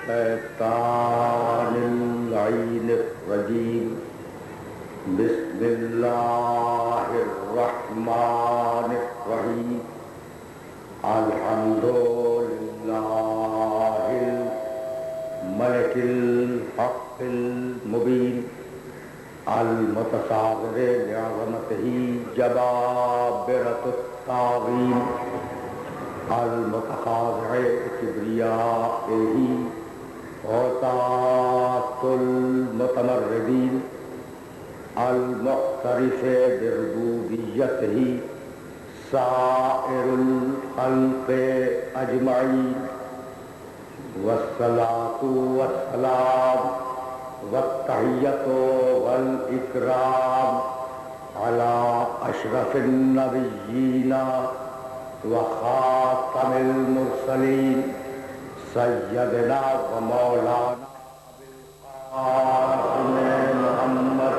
الشيطان اللعين الرجيم بسم الله الرحمن الرحيم الحمد لله الملك الحق المبين المتصاغر لعظمته جبابرة الطاغين المتخاضع كبريائه عتاة المتمردين المعترف بربوبيته سائر الخلق أجمعين والصلاة والسلام والتحية والإكرام على أشرف النبيين وخاتم المرسلين سيدنا ومولانا القاسم محمد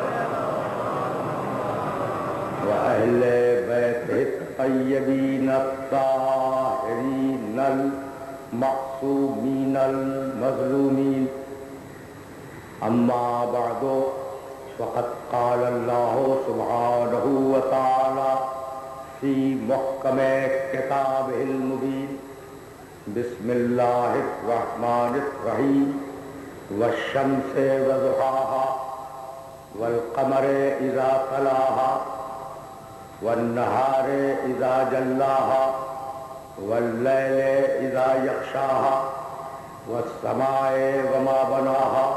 وأهل بيته الطيبين الطاهرين المعصومين المظلومين. أما بعد فقد قال الله سبحانه وتعالى في محكم كتابه المبين بسم الله الرحمن الرحيم والشمس وضحاها والقمر إذا تلاها والنهار إذا جلاها والليل إذا يغشاها والسماء وما بناها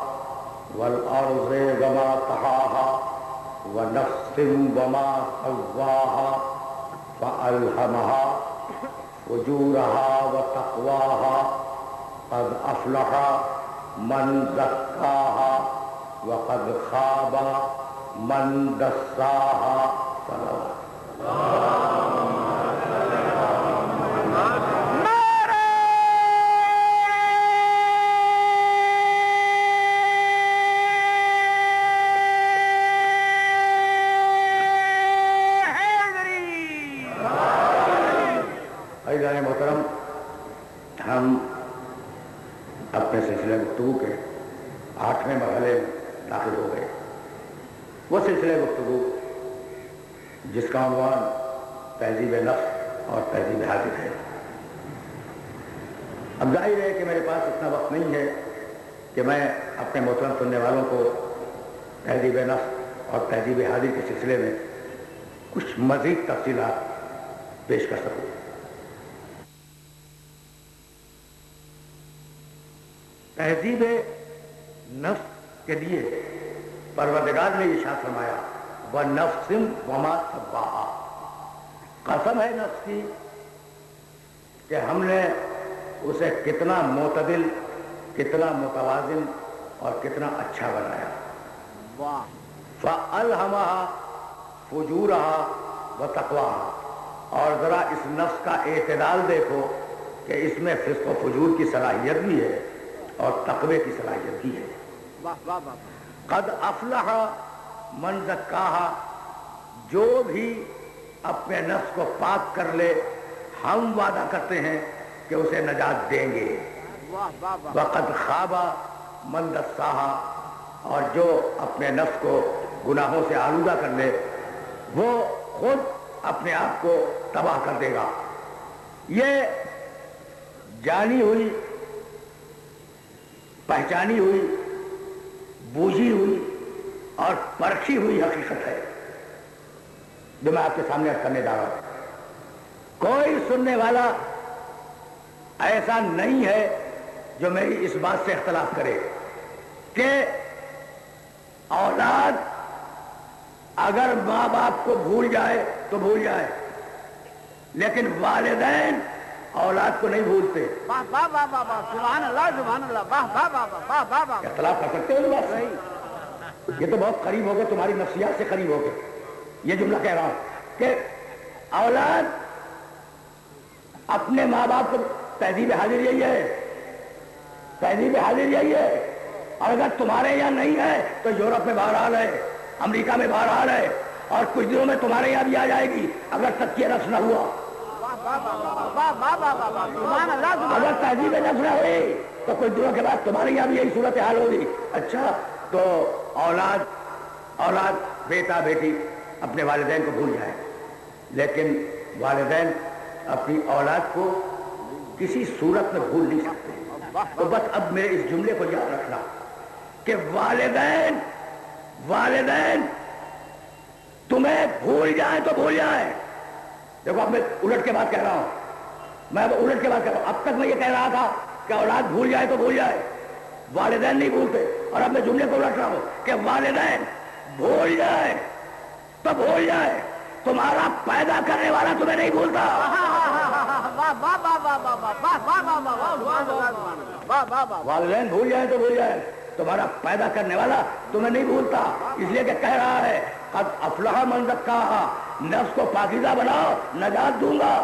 والأرض وما طحاها ونفس وما سواها فألهمها فجورها وتقواها قد أفلح من زكاها وقد خاب من دساها. محترم، ہم اپنے سلسلہ گفتگو کے 8ویں مرحلے میں داخل ہو گئے. وہ سلسلہ گفتگو جس کا عنوان تہذیب نفس اور تہذیب حاضر ہے. اب ظاہر ہے کہ میرے پاس اتنا وقت نہیں ہے کہ میں اپنے محترم سننے والوں کو تہذیب نفس اور تہذیب حاضر کے سلسلے میں کچھ مزید تفصیلات پیش کر سکوں. تہذیب نفس کے لیے پروردگار نے ارشاد فرمایا وَنَفْسٍ وَمَا سَوَّاهَا. قسم ہے نفس کی کہ ہم نے اسے کتنا معتدل، کتنا متوازن اور کتنا اچھا بنایا. فَأَلْهَمَهَا فُجُورَهَا وَتَقْوَاهَا. اور ذرا اس نفس کا اعتدال دیکھو کہ اس میں فسق و فجور کی صلاحیت بھی ہے اور تقوی کی صلاحیت بھی ہے. قد افلح من زکاہا. جو بھی اپنے نفس کو پاک کر لے ہم وعدہ کرتے ہیں کہ اسے نجات دیں گے. وقد خاب من دساہا. اور جو اپنے نفس کو گناہوں سے آلودہ کر لے وہ خود اپنے آپ کو تباہ کر دے گا. یہ جانی ہوئی، پہچانی ہوئی، بوجھی ہوئی اور پرکھی ہوئی حقیقت ہے جو میں آپ کے سامنے کرنے جا رہا ہوں. کوئی سننے والا ایسا نہیں ہے جو میری اس بات سے اختلاف کرے کہ اولاد اگر ماں باپ کو بھول جائے تو بھول جائے، لیکن والدین اولاد کو نہیں بھولتے. سبحان اللہ سبحان اللہ. اختلاف کر سکتے ہو بات صحیح. یہ تو بہت قریب ہو گئے، تمہاری نفسیات سے قریب ہو گئے. یہ جملہ کہہ رہا ہوں کہ اولاد اپنے ماں باپ کو تہذیب حاضر یہی ہے، تہذیب حاضر یہی ہے. اور اگر تمہارے یہاں نہیں ہے تو یورپ میں بہرحال ہے، امریکہ میں بہرحال ہے، اور کچھ دنوں میں تمہارے یہاں بھی آ جائے گی اگر تزکیہ نفس نہ ہوا. اگر تہذیب نفس نہ ہوئی تو کچھ دنوں کے بعد تمہارے یہاں بھی یہی صورت حال ہوگی. اچھا تو اولاد بیٹا بیٹی اپنے والدین کو بھول جائے, لیکن والدین اپنی اولاد کو کسی صورت میں بھول نہیں سکتے. تو بس اب میرے اس جملے کو یاد رکھنا کہ والدین تمہیں بھول جائیں تو بھول جائیں. دیکھو اب میں الٹ کے بات کہہ رہا ہوں, اب تک میں یہ کہہ رہا تھا کہ اولاد بھول جائے تو بھول جائے, والدین نہیں بھولتے, اور اب میں جملے کو الٹ رہا ہوں کہ والدین بھول جائے تو بھول جائے, تمہارا پیدا کرنے والا تمہیں نہیں بھولتا. والدین بھول جائیں تو بھول جائے, تمہارا پیدا کرنے والا تمہیں نہیں بھولتا. اس لیے کہ کہہ رہا ہے قد افلح من زکاہا, نفس کو پاکیزہ بناؤ نجات دوں گا.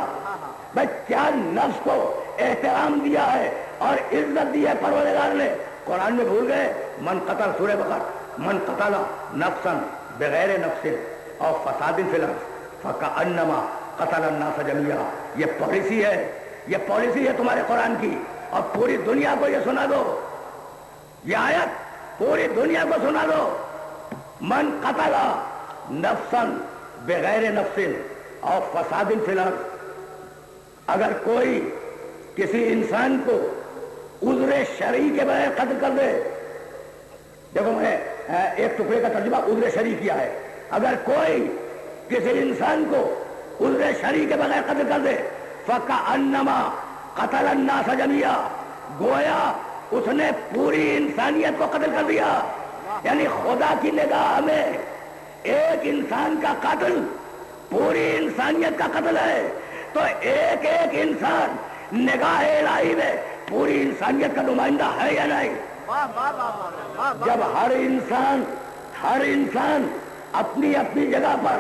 بھائی کیا نفس کو احترام دیا ہے اور عزت دی ہے پروردگار نے, قرآن میں بھول گئے. من قتل, سورہ بقرہ, من قتل نفسا بغیر نفس اور فساد فی الارض فکأنما قتل الناس جميعا. یہ پالیسی ہے تمہارے قرآن کی, اور پوری دنیا کو یہ سنا دو, یہ آیت پوری دنیا کو سنا دو. من قتل نفسا بغیر نفس اور فساد فی الارض, اگر کوئی کسی انسان کو عذر شرعی کے بغیر قتل کر دے, دیکھو میں نے ایک ٹکڑے کا ترجمہ عذر شرعی کیا ہے, اگر کوئی کسی انسان کو عذر شرعی کے بغیر قتل کر دے فکأنما قتل الناس جميعا, گویا اس نے پوری انسانیت کو قتل کر دیا. یعنی خدا کی نگاہ میں ایک انسان کا قتل پوری انسانیت کا قتل ہے. تو ایک انسان نگاہ الہی میں پوری انسانیت کا نمائندہ ہے یا نہیں؟ جب ہر انسان اپنی اپنی جگہ پر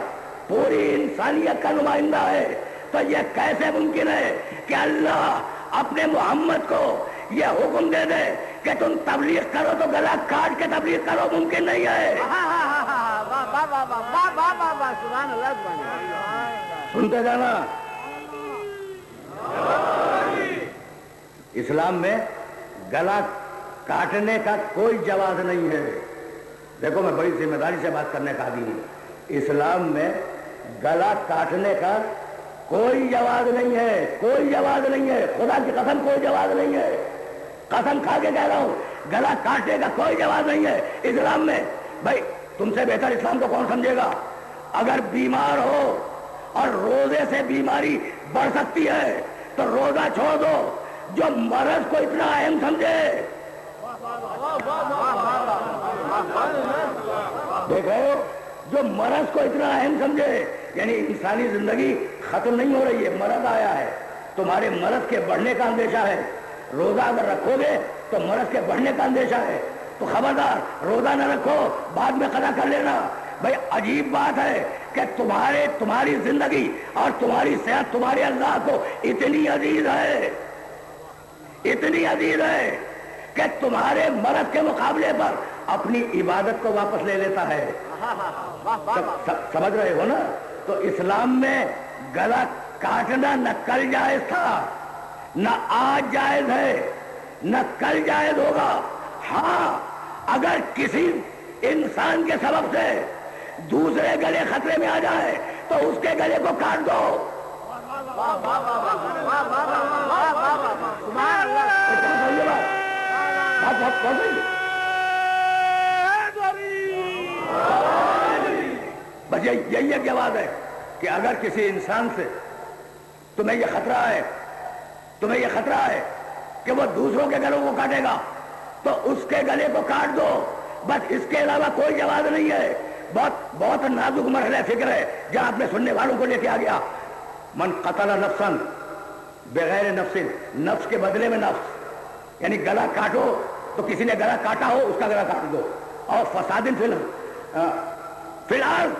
پوری انسانیت کا نمائندہ ہے, تو یہ کیسے ممکن ہے کہ اللہ اپنے محمد کو یہ حکم دے دے کہ تم تبلیغ کرو تو گلا کاٹ کے تبلیغ کرو؟ ممکن نہیں ہے. سنتے جانا, اسلام میں گلا کاٹنے کا کوئی جواز نہیں ہے. دیکھو میں بڑی ذمہ داری سے بات کرنے کا عادی ہوں. اسلام میں گلا کاٹنے کا کوئی جواز نہیں ہے, خدا کی قسم کوئی جواز نہیں ہے, قسم کھا کے کہہ رہا ہوں, گلا کاٹنے کا کوئی جواز نہیں ہے اسلام میں. بھائی تم سے بہتر اسلام کو کون سمجھے گا؟ اگر بیمار ہو اور روزے سے بیماری بڑھ سکتی ہے تو روزہ چھوڑ دو. جو مرض کو اتنا اہم سمجھے, دیکھ رہے ہو, جو مرض کو اتنا اہم سمجھے, یعنی انسانی زندگی ختم نہیں ہو رہی ہے, مرض آیا ہے, تمہارے مرض کے بڑھنے کا اندیشہ ہے. روزہ اگر رکھو گے تو مرض کے بڑھنے کا اندیشہ ہے, تو خبردار روزہ نہ رکھو, بعد میں قضا کر لینا. بھائی عجیب بات ہے کہ تمہاری زندگی اور تمہاری صحت تمہارے اللہ کو اتنی عزیز ہے کہ تمہارے مرض کے مقابلے پر اپنی عبادت کو واپس لے لیتا ہے. سمجھ رہے ہو نا؟ تو اسلام میں گلا کاٹنا نہ کل جائز تھا, نہ آج جائز ہے, نہ کل جائز ہوگا. ہاں اگر کسی انسان کے سبب سے دوسرے گلے خطرے میں آ جائے تو اس کے گلے کو کاٹ دو. بس یہی ایک جواب ہے کہ اگر کسی انسان سے تمہیں یہ خطرہ ہے کہ وہ دوسروں کے گلوں کو کاٹے گا تو اس کے گلے کو کاٹ دو. بس اس کے علاوہ کوئی جواز نہیں ہے. بہت نازک مرحلہ فکر ہے جہاں اپنے سننے والوں کو لے کے آ گیا. من قتل نفسا بغیر نفس, نفس کے بدلے میں نفس, یعنی گلا کاٹو تو کسی نے گلا کاٹا ہو اس کا گلا کاٹ دو. اور فساد فی الارض,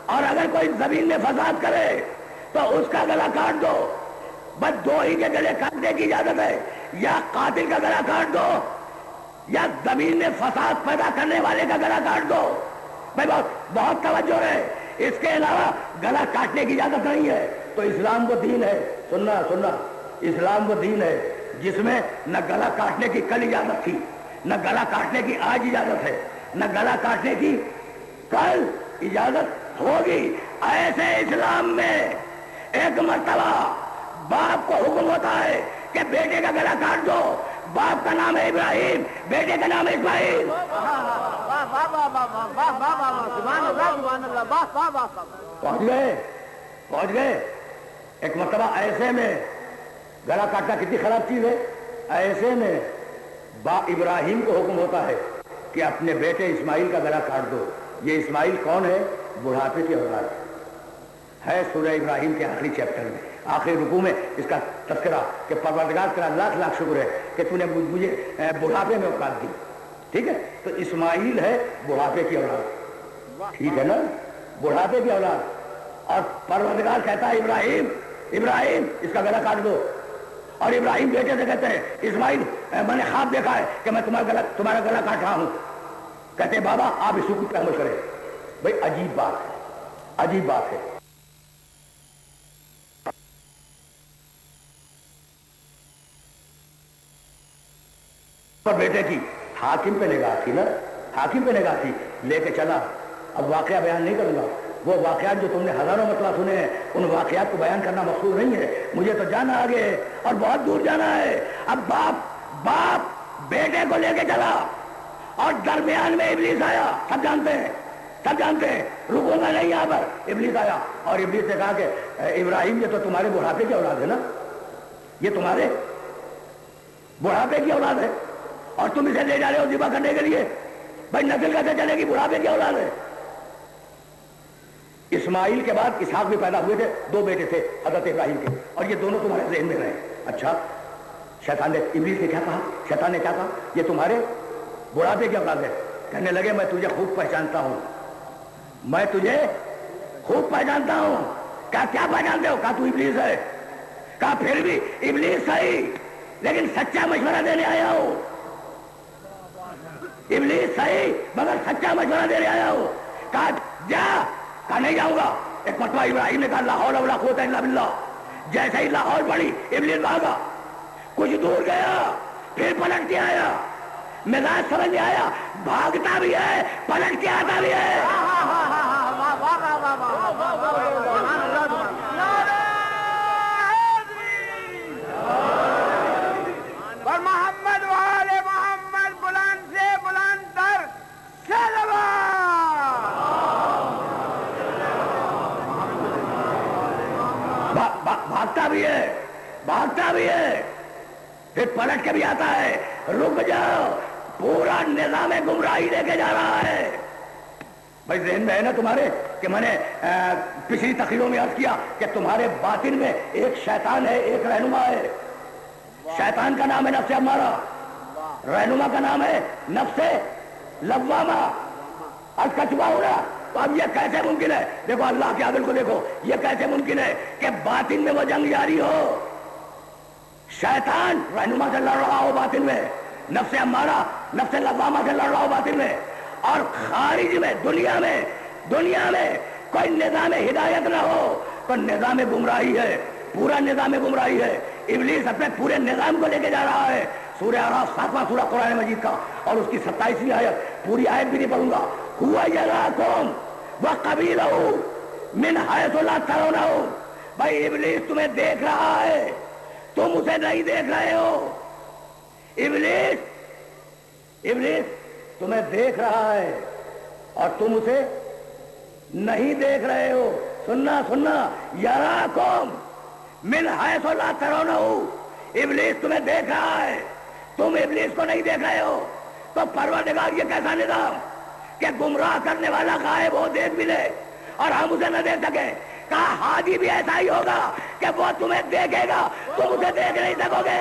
اور اگر کوئی زمین میں فساد کرے تو اس کا گلا کاٹ دو. بس دو ہی کے گلے کاٹنے کی اجازت ہے, یا قاتل کا گلا کاٹ دو یا زمین میں فساد پیدا کرنے والے کا گلا کاٹ دو. بھائی بہت توجہ ہے, اس کے علاوہ گلا کاٹنے کی اجازت نہیں ہے. تو اسلام وہ دین ہے سننا سننا، اسلام وہ دین ہے جس میں نہ گلا کاٹنے کی کل اجازت تھی، نہ گلا کاٹنے کی آج اجازت ہے، نہ گلا کاٹنے کی کل اجازت ہوگی۔ ایسے اسلام میں ایک مرتبہ باپ کو حکم ہوتا ہے کہ بیٹے کا گلا کاٹ دو، باپ کا نام ہے ابراہیم، بیٹے کا نام ہے اسماعیل۔ پہنچ گئے۔ ایک مرتبہ ایسے میں گلا کاٹنا کتنی خراب چیز ہے، ایسے میں ابراہیم کو حکم ہوتا ہے کہ اپنے بیٹے اسماعیل کا گلا کاٹ دو۔ یہ اسماعیل کون ہے؟ بڑھاپے کی اولاد ہے۔ سورہ ابراہیم کے آخری چیپٹر میں آخری رکوع میں اس کا تذکرہ کہ پروردگار تیرا لاکھ لاکھ شکر ہے کہ تو نے مجھے بڑھاپے میں اولاد دی۔ ٹھیک ہے، تو اسماعیل ہے بڑھاپے کی اولاد، ٹھیک ہے نا، بڑھاپے کی اولاد۔ اور پروردگار کہتا ہے ابراہیم ابراہیم اس کا گلا کاٹ دو، اور ابراہیم بیٹے سے کہتے ہیں اسماعیل میں نے خواب دیکھا ہے کہ میں تمہارا گلا کاٹ رہا ہوں۔ کہتے ہیں بابا آپ اس حکم پہ عمل کریں۔ بھائی عجیب بات ہے، عجیب بات ہے۔ بیٹے کی حاکم پہ نگاہ تھی نا، حاکم پہ نگاہ تھی، لے کے چلا۔ اب واقعہ بیان نہیں کروں گا، وہ واقعات جو تم نے ہزاروں مرتبہ سنے ہیں ان واقعات کو بیان کرنا مقصود نہیں ہے، مجھے تو جانا آگے ہے اور بہت دور جانا ہے۔ اب باپ بیٹے کو لے کے چلا اور درمیان میں ابلیس آیا، سب جانتے ہیں، سب جانتے ہیں، رکوں گا نہیں یہاں پر۔ ابلیس آیا اور ابلیس نے کہا کہ ابراہیم یہ تو تمہارے بڑھاپے کی اولاد ہے نا، یہ تمہارے بڑھاپے کی اولاد ہے اور تم اسے لے جا رہے ہو ذبح کرنے کے لیے۔ بھائی نسل کیسے چلے گی؟ بڑھاپے کی اولاد ہے۔ اسماعیل کے بعد اسحاق بھی پیدا ہوئے تھے، 2 بیٹے تھے حضرت ابراہیم کے، اور یہ دونوں تمہارے ذہن میں رہے۔ اچھا، شیطان نے ابلیس نے کیا کہا؟ شیطان نے کیا کہا؟ یہ تمہارے بڑھاپے کی اولاد ہے۔ کہنے لگے میں تجھے خوب پہچانتا ہوں، میں تجھے خوب پہچانتا ہوں۔ کیا پہچانتے ہو؟ کہا تو ابلیس ہے۔ کہا پھر بھی ابلیس صحیح لیکن سچا مشورہ دینے آیا ہو، ابلیس صحیح مگر سچا مشورہ دینے آیا ہو۔ کہا جا، کہا نہیں جاؤں گا۔ ایک مرتبہ ابراہیم نے کہا لا حول ولا قوت الا باللہ، جیسے ہی لاہور پڑی ابلیس بھاگا، کچھ دور گیا پھر پلٹ کے آیا۔ مزاج سمجھ میں آیا، بھاگتا بھی ہے پلٹ کے آتا بھی ہے۔ اور محمد والے محمد بلند سے بلند تر بھاگتا بھی ہے پھر پلٹ کے بھی آتا ہے۔ رک جاؤ، پورا نظام گمراہی لے کے جا رہا ہے۔ بھائی ذہن میں ہے نا تمہارے کہ میں نے پچھلی تقریروں میں عرض کیا کہ تمہارے باطن میں ایک شیطان ہے، ایک رہنما ہے۔ شیطان کا نام ہے نفس امارہ، رہنما کا نام ہے نفس لوامہ۔ عرض کر چکا ہوں نا، تو اب یہ کیسے ممکن ہے؟ دیکھو اللہ کے عدل کو دیکھو، یہ کیسے ممکن ہے کہ باطن میں وہ جنگ جاری ہو، شیطان رہنما سے لڑ رہا ہو باطن میں، نفس امارہ نفس لوامہ سے لڑ رہا ہو باطن میں، اور خارج میں دنیا میں کوئی نظام ہدایت نہ ہو تو نظام گمراہی ہے، پورا نظام گمراہی ہے۔ ابلیس اپنے پورے نظام کو لے کے جا رہا ہے۔ سورہ اعراف 7واں سورہ قرآن مجید کا اور اس کی 27ویں آیت، پوری آیت بھی نہیں پڑھوں گا۔ ہوا یراکم وقبیلہ من حیث لا ترونہم، بھائی ابلیس تمہیں دیکھ رہا ہے، تم اسے نہیں دیکھ رہے ہو۔ ابلیس تمہیں دیکھ رہا ہے اور تم اسے نہیں دیکھ رہے ہو۔ سننا، یراکم من حیث لا ترونہم، ابلیس تمہیں دیکھ رہا ہے، تم ابلیس کو نہیں دیکھ رہے ہو۔ تو پروردگار یہ کیسا نظام کہ گمراہ کرنے والا غائب ہو دیکھ بھی لے اور ہم اسے نہ دیکھ سکے؟ کہا حاجی بھی ایسا ہی ہوگا کہ وہ تمہیں دیکھے گا، تم اسے دیکھ نہیں سکو گے۔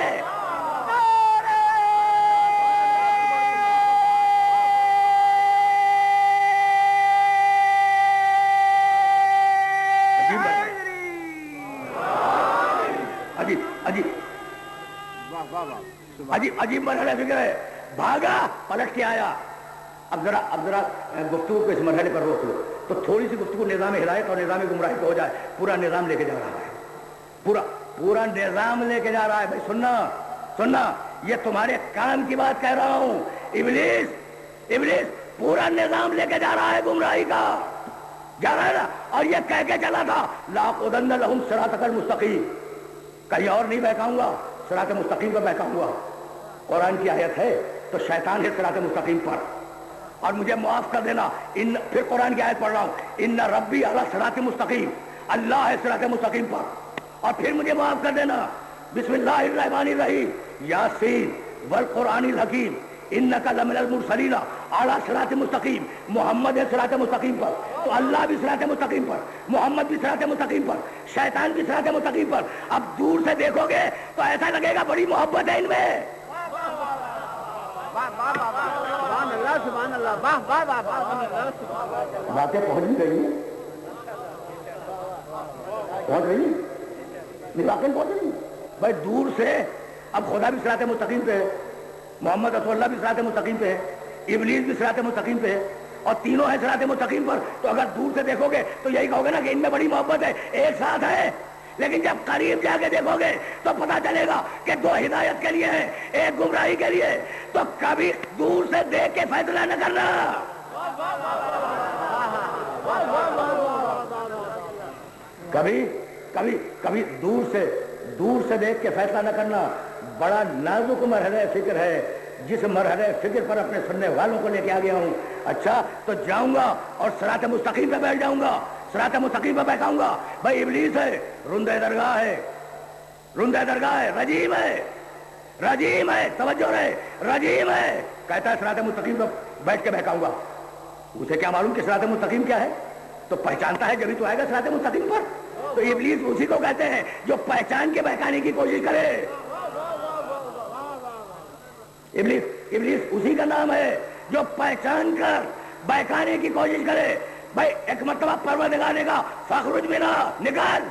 عجیب مرحلہ فکر ہے۔ بھاگا پلٹ کے آیا۔ اب ذرا گفتگو کو اس مرحلے پر روک لو تو تھوڑی سی گفتگو نظام ہدایت اور نظام گمراہی کو ہو جائے۔ پورا نظام لے کے جا رہا ہے، پورا نظام لے کے جا رہا ہے. بھائی سننا, یہ تمہارے کام کی بات کہہ رہا ہوں. ابلیس پورا نظام لے کے جا رہا ہے گمراہی کا, جا رہا ہے نا. اور یہ کہہ کے چلا تھا لاقعدن لہم صراطک المستقیم, کہیں اور نہیں بہکاؤں گا, صراط مستقیم پر بہکاؤں گا. قرآن کی آیت ہے تو شیطان ہے صراط مستقیم پر. اور مجھے معاف کر دینا, پھر قرآن کی آیت پڑھ رہا ہوں, ان ربی علی صراط مستقیم, اللہ ہے صراط مستقیم پر. اور پھر مجھے معاف کر دینا, بسم اللہ الرحمن الرحیم, یاسین والقرآن الحکیم انک لمن المرسلین علی صراط مستقیم. محمد ہے صراط مستقیم پر, تو اللہ بھی صراط مستقیم پر, محمد بھی صراط مستقیم پر, شیطان بھی صراط مستقیم پر. اب دور سے دیکھو گے تو ایسا لگے گا بڑی محبت ہے ان میں. باتیں پہنچ بھی رہی ہیں, پہنچ رہی ہیں, واقعی پہنچ رہی ہیں. بھائی دور سے اب خدا بھی صراط مستقیم پہ ہے, محمد رسول اللہ بھی صراط مستقیم پہ ہے, ابلیس بھی صراط مستقیم پہ ہے, اور تینوں ہیں صراط مستقیم پر. تو اگر دور سے دیکھو گے تو یہی کہو گے نا کہ ان میں بڑی محبت ہے, ایک ساتھ ہے. لیکن جب قریب جا کے دیکھو گے تو پتا چلے گا کہ دو ہدایت کے لیے ہیں, ایک گمراہی کے لیے. تو کبھی دور سے دیکھ کے فیصلہ نہ کرنا, کبھی دور سے دیکھ کے فیصلہ نہ کرنا. بڑا نازک مرحلہ فکر ہے, جس مرحلہ فکر پر اپنے سننے والوں کو لے کے آ گیا ہوں. اچھا تو جاؤں گا اور صراط مستقیم پہ بیٹھ جاؤں گا, صراط مستقیم پہ بیٹھاؤں گا. بھائی ابلیس ہے, رندہ درگاہ ہے, رجیم ہے, توجہ رہے, رجیم ہے, کہتا ہے صراط مستقیم پہ بیٹھ کے بہکاؤں گا. اسے کیا معلوم کہ صراط مستقیم کیا ہے؟ تو پہچانتا ہے جبھی تو آئے گا صراط مستقیم پر. تو ابلیس اسی کو کہتے ہیں جو پہچان کے بہکانے کی کوشش کرے. ابلیس اسی کا نام ہے جو پہچان کر بہکانے کی کوشش کرے. بھائی ایک مرتبہ پروردگار نے کہا فخرج منا, نکال.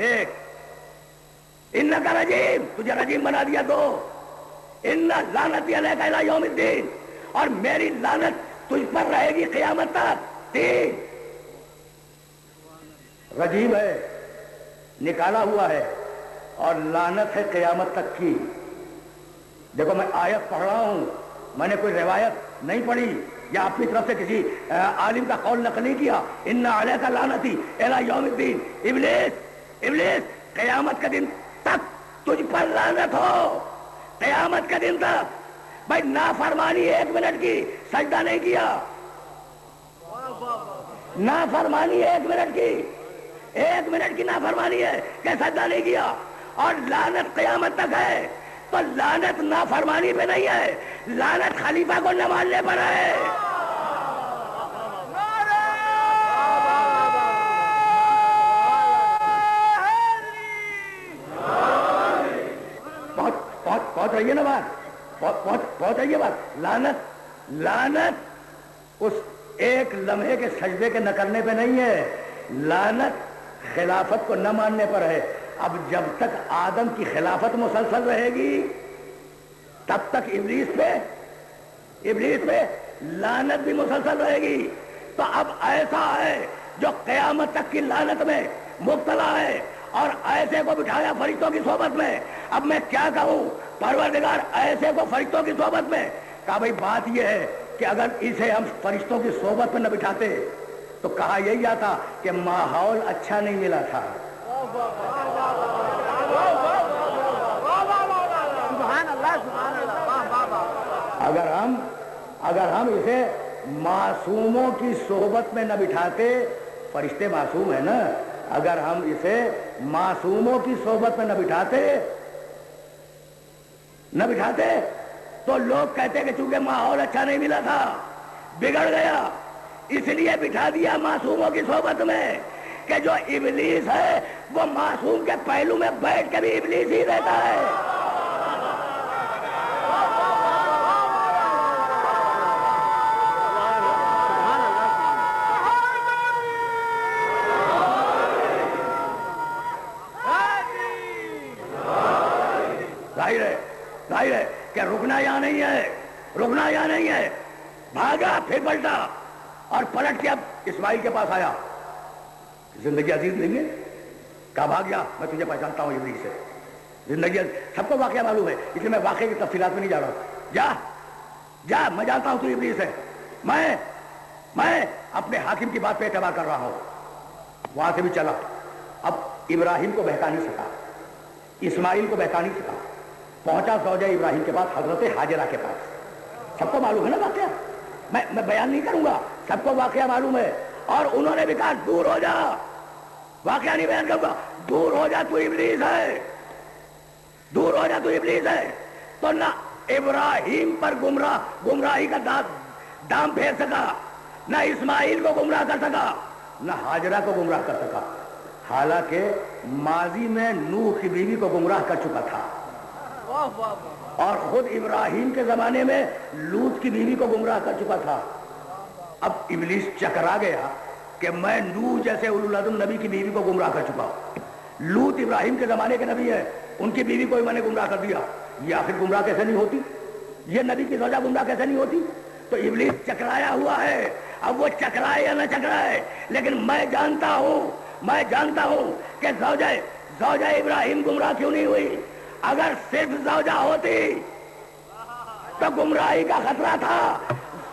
ایک انکا رجیم, تجھے رجیم بنا دیا. دو ان لعنتی علیک الی یوم الدین, اور میری لعنت تجھ پر رہے گی قیامت تک. تین رجیم ہے, نکالا ہوا ہے, اور لعنت ہے قیامت تک کی. دیکھو میں آیت پڑھ رہا ہوں, میں نے کوئی روایت نہیں پڑھی یا اپنی طرف سے کسی عالم کا قول نقل نہیں کیا. ان علیک لعنتی الی یوم الدین. ابلیس قیامت کا دن تک تجھ پر لعنت ہو, قیامت کا دن تک. بھائی نافرمانی 1 منٹ کی, سجدہ نہیں کیا. نافرمانی 1 منٹ کی, 1 منٹ کی نافرمانی ہے کہ سجدہ نہیں کیا, اور لعنت قیامت تک ہے. تو لعنت نافرمانی پہ نہیں ہے, لعنت خلیفہ کو نہ ماننے پر ہے. پہنچ رہی ہے نا بات, پہنچ رہی ہے بات. لعنت اس ایک لمحے کے سجدے کے نہ کرنے پہ نہیں ہے, لعنت خلافت کو نہ ماننے پر ہے. اب جب تک آدم کی خلافت مسلسل رہے گی تب تک ابلیس پہ لعنت بھی مسلسل رہے گی. تو اب ایسا ہے جو قیامت تک کی لعنت میں مبتلا ہے, اور ایسے کو بٹھایا فرشتوں کی صحبت میں. اب میں کیا کہوں, پروردگار ایسے کو فرشتوں کی صحبت میں. کہا بھائی بات یہ ہے کہ اگر اسے ہم فرشتوں کی صحبت میں نہ بٹھاتے تو کہا یہی آتا کہ ماحول اچھا نہیں ملا تھا. اگر ہم اسے معصوموں کی صحبت میں نہ بٹھاتے, فرشتے معصوم ہیں نا, اگر ہم اسے معصوموں کی صحبت میں نہ بٹھاتے تو لوگ کہتے کہ چونکہ ماحول اچھا نہیں ملا تھا, بگڑ گیا, اس لیے بٹھا دیا معصوموں کی صحبت میں. کہ جو ابلیس ہے وہ معصوم کے پہلو میں بیٹھ کے بھی ابلیس ہی رہتا ہے. ظاہر ہے کہ رکنا یہاں نہیں ہے, بھاگا پھر پلٹا, اور پلٹ کے اب اسماعیل کے پاس آیا. زندگی عزیز نہیں ہے, کہا بھاگ گیا, میں تجھے پہچانتا ہوں ابلیس سے. زندگی سب کو واقعہ معلوم ہے، اس لیے میں واقعے کی تفصیلات میں نہیں جا رہا ہوں. جا میں جانتا ہوں تو ابلیس ہے. میں اپنے حاکم کی بات پہ اعتبار کر رہا ہوں. وہاں سے بھی چلا. اب ابراہیم کو بہکا نہیں سکا، اسماعیل کو بہکا نہیں سکا. پہنچا زوجہ ابراہیم کے پاس، حضرت ہاجرہ کے پاس. سب کو معلوم ہے نا واقعہ، میں بیان نہیں کروں گا، سب کو واقعہ معلوم ہے. اور انہوں نے بھی کہا دور ہو جا، واقعہ نہیں بیان کروں گا، دور ہو جا تو ابلیس ہے، دور ہو جا تو ابلیس ہے. تو نہ ابراہیم پر گمراہی کا دام پھیر سکا، نہ اسماعیل کو گمراہ کر سکا، نہ ہاجرہ کو گمراہ کر سکا. حالانکہ ماضی میں نوح کی بیوی کو گمراہ کر چکا تھا، اور خود ابراہیم کے زمانے میں لوط کی بیوی کو گمراہ کر چکا تھا. اب ابلیس چکرا گیا کہ میں نوح جیسے اولو العزم نبی کی بیوی کو گمراہ کر چکا ہوں. لوط ابراہیم کے زمانے کے نبی ہے، ان کی بیوی کو میں نے گمراہ کر دیا. یہ آخر گمراہ کیسے نہیں ہوتی؟ یہ نبی کی زوجہ گمراہ کیسے نہیں ہوتی؟ تو ابلیس چکرایا ہوا ہے. اب وہ چکرائے یا نہ چکرائے، لیکن میں جانتا ہوں کہ زوجہ ابراہیم گمراہ کیوں نہیں ہوئی. اگر صرف زوجہ ہوتی تو گمراہی کا خطرہ تھا.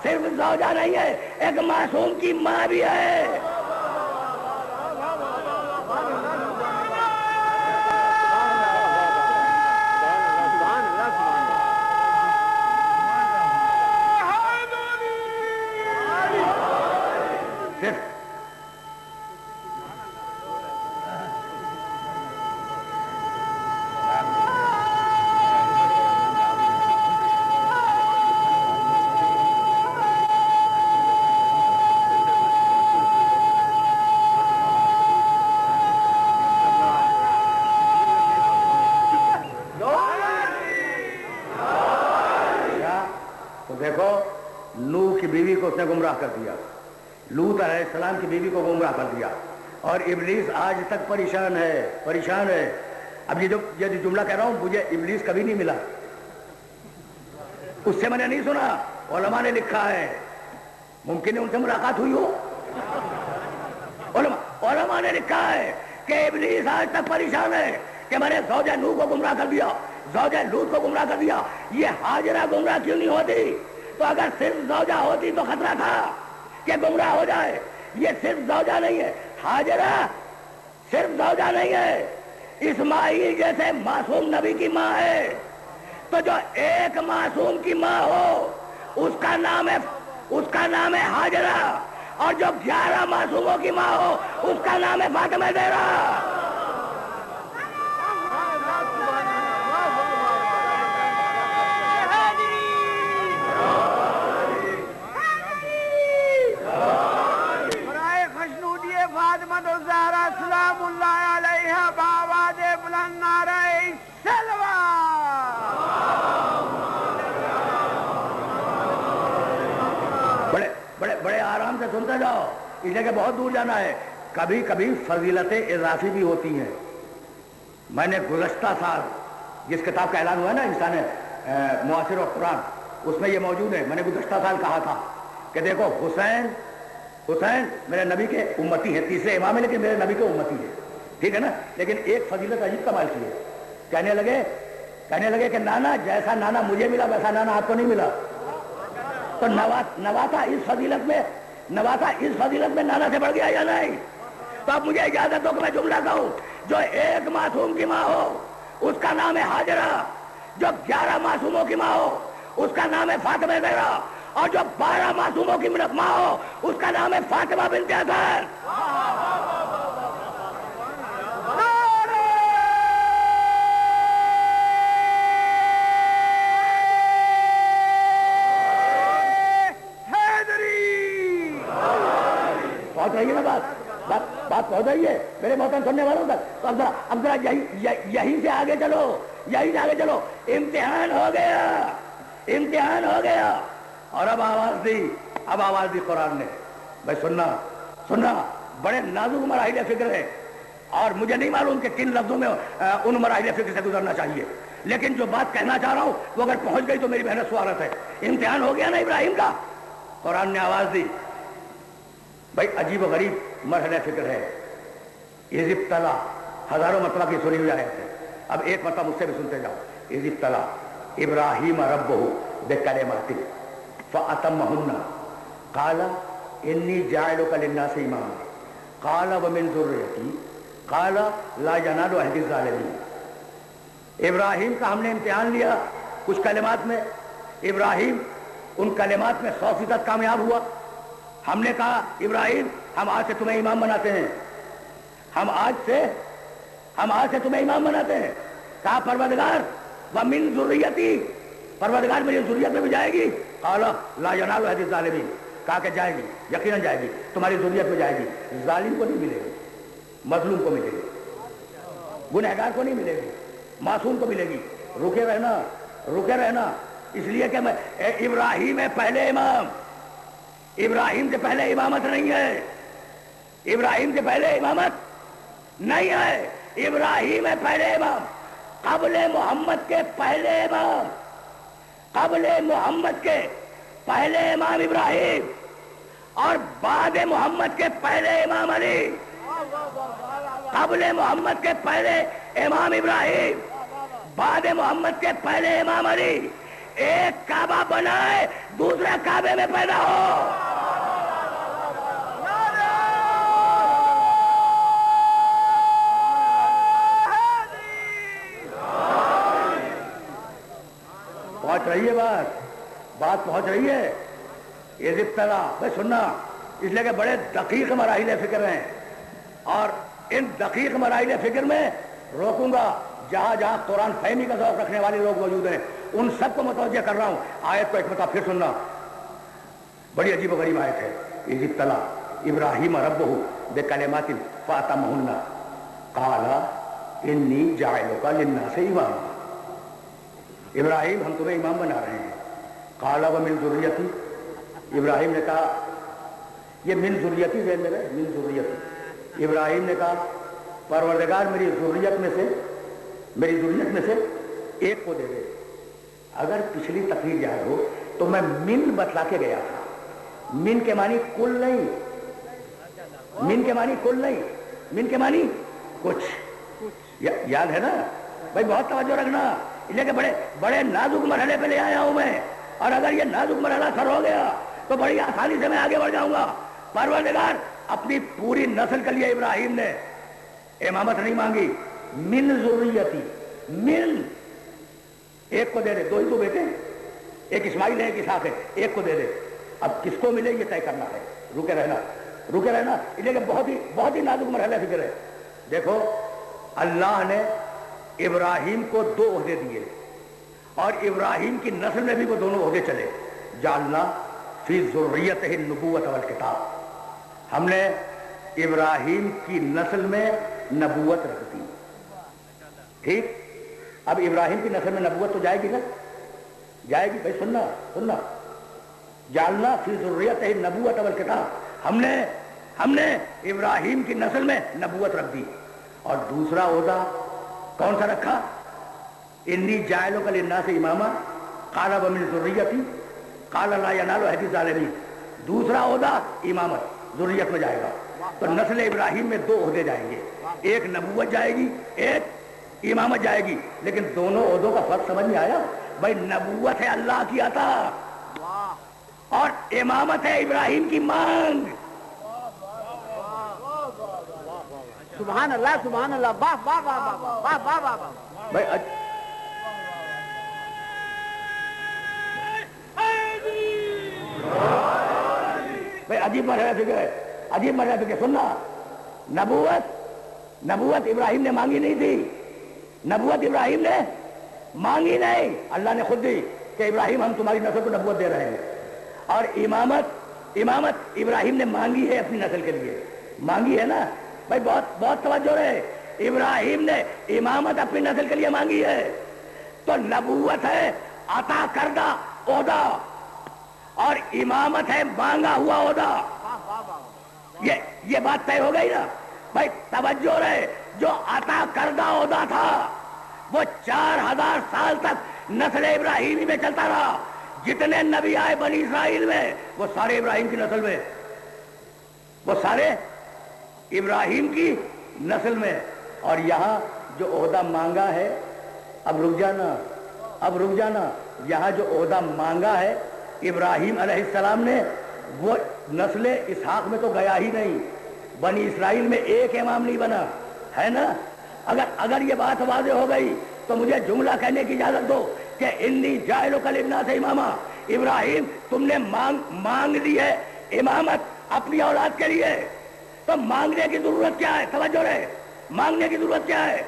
صرف زوجہ نہیں ہے، ایک معصوم کی ماں بھی ہے. گمراہ کر دیا، لوط علیہ السلام کی بیوی کو گمراہ کر دیا، اور ابلیس آج تک پریشان ہے. اب یہ جو جملہ کہہ رہا ہوں، مجھے ابلیس کبھی نہیں ملا، اس سے میں نے نہیں سنا، علماء نے لکھا ہے. ممکن ہے ان سے ملاقات ہوئی ہو. علماء نے لکھا ہے کہ ابلیس آج تک پریشان ہے کہ میں نے زوجہ نوح کو گمراہ کر دیا، زوجہ لوط کو گمراہ کر دیا. یہ ہاجرہ گمراہ کیوں نہیں ہوتی؟ تو اگر صرف زوجہ ہوتی تو خطرہ تھا کہ گمراہ ہو جائے. یہ صرف زوجہ نہیں ہے، ہاجرہ صرف زوجہ نہیں ہے، اسماعیل جیسے معصوم نبی کی ماں ہے. تو جو ایک معصوم کی ماں ہو اس کا نام ہے ہاجرہ، اور جو 11 معصوموں کی ماں ہو اس کا نام ہے فاطمہ زہرا. سلام اللہ علیہ بآواز بلند نعرہ سلوہ. بڑے آرام سے سنتے جاؤ، اس جگہ بہت دور جانا ہے. کبھی کبھی فضیلتیں اضافی بھی ہوتی ہیں. میں نے گزشتہ سال جس کتاب کا اعلان ہوا ہے نا انسان معاصر اور قرآن، اس میں یہ موجود ہے. میں نے گزشتہ سال کہا تھا کہ دیکھو حسین میرے نبی کے امتی ہے، تیسرے امام ہے لیکن میرے نبی کے امتی ہے، ٹھیک ہے نا. لیکن ایک فضیلت عجیب کمال کی ہے. کہنے لگے کہ نانا جیسا نانا مجھے ملا ویسا نانا آپ کو نہیں ملا. تو نواسا اس فضیلت میں نانا سے بڑھ گیا یا نہیں؟ تو اب مجھے اجازت ہو کہ میں جملہ کہوں. جو ایک معصوم کی ماں ہو اس کا نام ہے ہاجرہ، جو 11 معصوموں کی ماں ہو اس کا نام ہے فاطمہ زہرا، اور جو 12 معصوموں کی ماں ہو اس کا نام ہے فاطمہ بنت حسن. پہنچ رہی ہے نا بات پہنچ رہی ہے میرے محترم سننے والوں تک. تو اب ذرا یہیں سے آگے چلو. امتحان ہو گیا اور اب آواز دی قرآن نے. بھائی سننا بڑے نازک مراحل فکر ہے، اور مجھے نہیں معلوم کہ کن لفظوں میں ان مراحل فکر سے گزرنا چاہیے، لیکن جو بات کہنا چاہ رہا ہوں وہ اگر پہنچ گئی تو میری محنت سوارت ہے. امتحان ہو گیا نا ابراہیم کا. قرآن نے آواز دی. بھائی عجیب و غریب مرحلہ فکر ہے. یہ ابتلا ہزاروں مرتبہ کی سنی ہوئی آیت ہے. اب ایک مرتبہ مجھ سے بھی سنتے جاؤ. اذ ابتلی ابراہیم ربہ بکلمات فاتمہن قال انی جاعلک للناس اماما قال ومن ذریتی قال لا ینال عہد الظالمین. ابراہیم کا ہم نے امتحان لیا کچھ کلمات میں. ابراہیم ان کلمات میں 100% کامیاب ہوا. ہم نے کہا ابراہیم ہم آج سے تمہیں امام بناتے ہیں, ہم آج سے تمہیں امام بناتے ہیں. کہا پروردگار ومن ذریتی, پروردگار میری ذریت میں بھی جائے گی. قال لا ینال عہد الظالمین, کہا کہ جائے گی, یقیناً جائے گی, تمہاری ذریت میں جائے گی. ظالم کو نہیں ملے گی, مظلوم کو ملے گی, گنہگار کو نہیں ملے گی, معصوم کو ملے گی. رکے رہنا اس لیے کہ ابراہیم ہے پہلے امام. ابراہیم سے پہلے امامت نہیں ہے, ابراہیم سے پہلے امامت نہیں ہے. ابراہیم ہے پہلے امام, قبل محمد کے پہلے امام, قبل محمد کے پہلے امام ابراہیم اور بعد محمد کے پہلے امام علی. قبل محمد کے پہلے امام ابراہیم, بعد محمد کے پہلے امام علی. ایک کعبہ بنائے دوسرا کعبے میں پیدا ہو. پہنچ رہی ہے بات پہنچ رہی ہے. یہ ابتلا بھائی سننا, اس لیے کہ بڑے دقیق مراحل فکر ہیں اور ان دقیق مراحل فکر میں روکوں گا. جہاں جہاں قرآن فہمی کا ذوق رکھنے والے لوگ موجود ہیں ان سب کو متوجہ کر رہا ہوں. آیت کو ایک مرتبہ پھر سننا, بڑی عجیب و غریب آیت ہے. اذ ابتلی ابراہیم ربہ بکلمات فاتمہن قال انی جاعلک للناس اماما. ابراہیم ہم تمہیں امام بنا رہے ہیں. قال ومن ذریتی, ابراہیم نے کہا, یہ من ذریتی ذہن میں رہے, من ذریتی. ابراہیم نے کہا پروردگار میری ذریت میں سے ایک کو دے دے. اگر پچھلی تقریر یاد ہو تو میں من بتلا کے گیا تھا. من کے معنی کل نہیں, من کے معنی کل نہیں, من کے معنی کچھ. یاد ہے نا بھائی, بہت توجہ رکھنا, اس لیے کہ بڑے نازک مرحلے پہ لے آیا ہوں میں, اور اگر یہ نازک مرحلہ سر ہو گیا تو بڑی آسانی سے میں آگے بڑھ جاؤں گا. پروردگار اپنی پوری نسل کے لیے ابراہیم نے امامت نہیں مانگی. من ذریتی, من ایک کو دے دے. دو ہی تو بیٹے, ایک اسماعیل ہے ایک اسحاق ہے, ایک کو دے دے. اب کس کو ملے یہ طے کرنا ہے. رکے رہنا اس لیے کہ بہت ہی نازک مرحلہ فکر ہے. دیکھو اللہ نے ابراہیم کو 2 عہدے دیے اور ابراہیم کی نسل میں بھی وہ دونوں عہدے چلے. جعلنا فی ذریتہ النبوۃ والکتاب, ہم نے ابراہیم کی نسل میں نبوت رکھ دی. ٹھیک, اب ابراہیم کی نسل میں نبوت تو جائے گی نا, جائے گی. بھائی سننا, جعلنا فی ذریتہ النبوۃ والکتاب, ہم نے ابراہیم کی نسل میں نبوت رکھ دی. اور دوسرا عہدہ کون سا رکھا؟ انی جاعلک للناس اماما قال ومن ذریتی قال لا ینال عہد الظالمین. دوسرا عہدہ امامت ذریت میں جائے گا. تو نسل ابراہیم میں 2 عہدے جائیں گے, ایک نبوت جائے گی, ایک امامت جائے گی. لیکن دونوں عہدوں کا فرق سمجھ میں آیا؟ بھائی نبوت ہے اللہ کی عطا اور امامت ہے ابراہیم کی مانگ. سبحان اللہ سبحان اللہ, واہ واہ واہ واہ واہ واہ واہ واہ. بھائی عجیب مرحلہ فکر ہے, سننا. نبوت ابراہیم نے مانگی نہیں تھی, نبوت ابراہیم نے مانگی نہیں, اللہ نے خود دی کہ ابراہیم ہم تمہاری نسل کو نبوت دے رہے ہیں. اور امامت ابراہیم نے مانگی ہے اپنی نسل کے لیے, مانگی ہے نا بھائی. بہت توجہ رہے, ابراہیم نے امامت اپنی نسل کے لیے مانگی ہے. تو نبوت ہے عطا کردہ عہدہ اور امامت ہے مانگا ہوا عہدہ. یہ بات طے ہو گئی نا بھائی. توجہ رہے, جو عطا کردہ عہدہ تھا وہ 4000 سال تک نسل ابراہیمی میں چلتا رہا. جتنے نبی آئے بنی اسرائیل میں وہ سارے ابراہیم کی نسل میں, وہ سارے ابراہیم کی نسل میں. اور یہاں جو عہدہ مانگا ہے، اب رک جانا، یہاں جو عہدہ مانگا ہے ابراہیم علیہ السلام نے، وہ نسل اسحاق میں تو گیا ہی نہیں، بنی اسرائیل میں ایک امام نہیں بنا ہے نا۔ اگر یہ بات واضح ہو گئی تو مجھے جملہ کہنے کی اجازت دو کہ انی جاعلک للناس اماما، ابراہیم تم نے مانگ لی ہے امامت اپنی اولاد کے لیے، تو مانگنے کی ضرورت کیا ہے؟ توجہ رہے، مانگنے کی ضرورت کیا ہے؟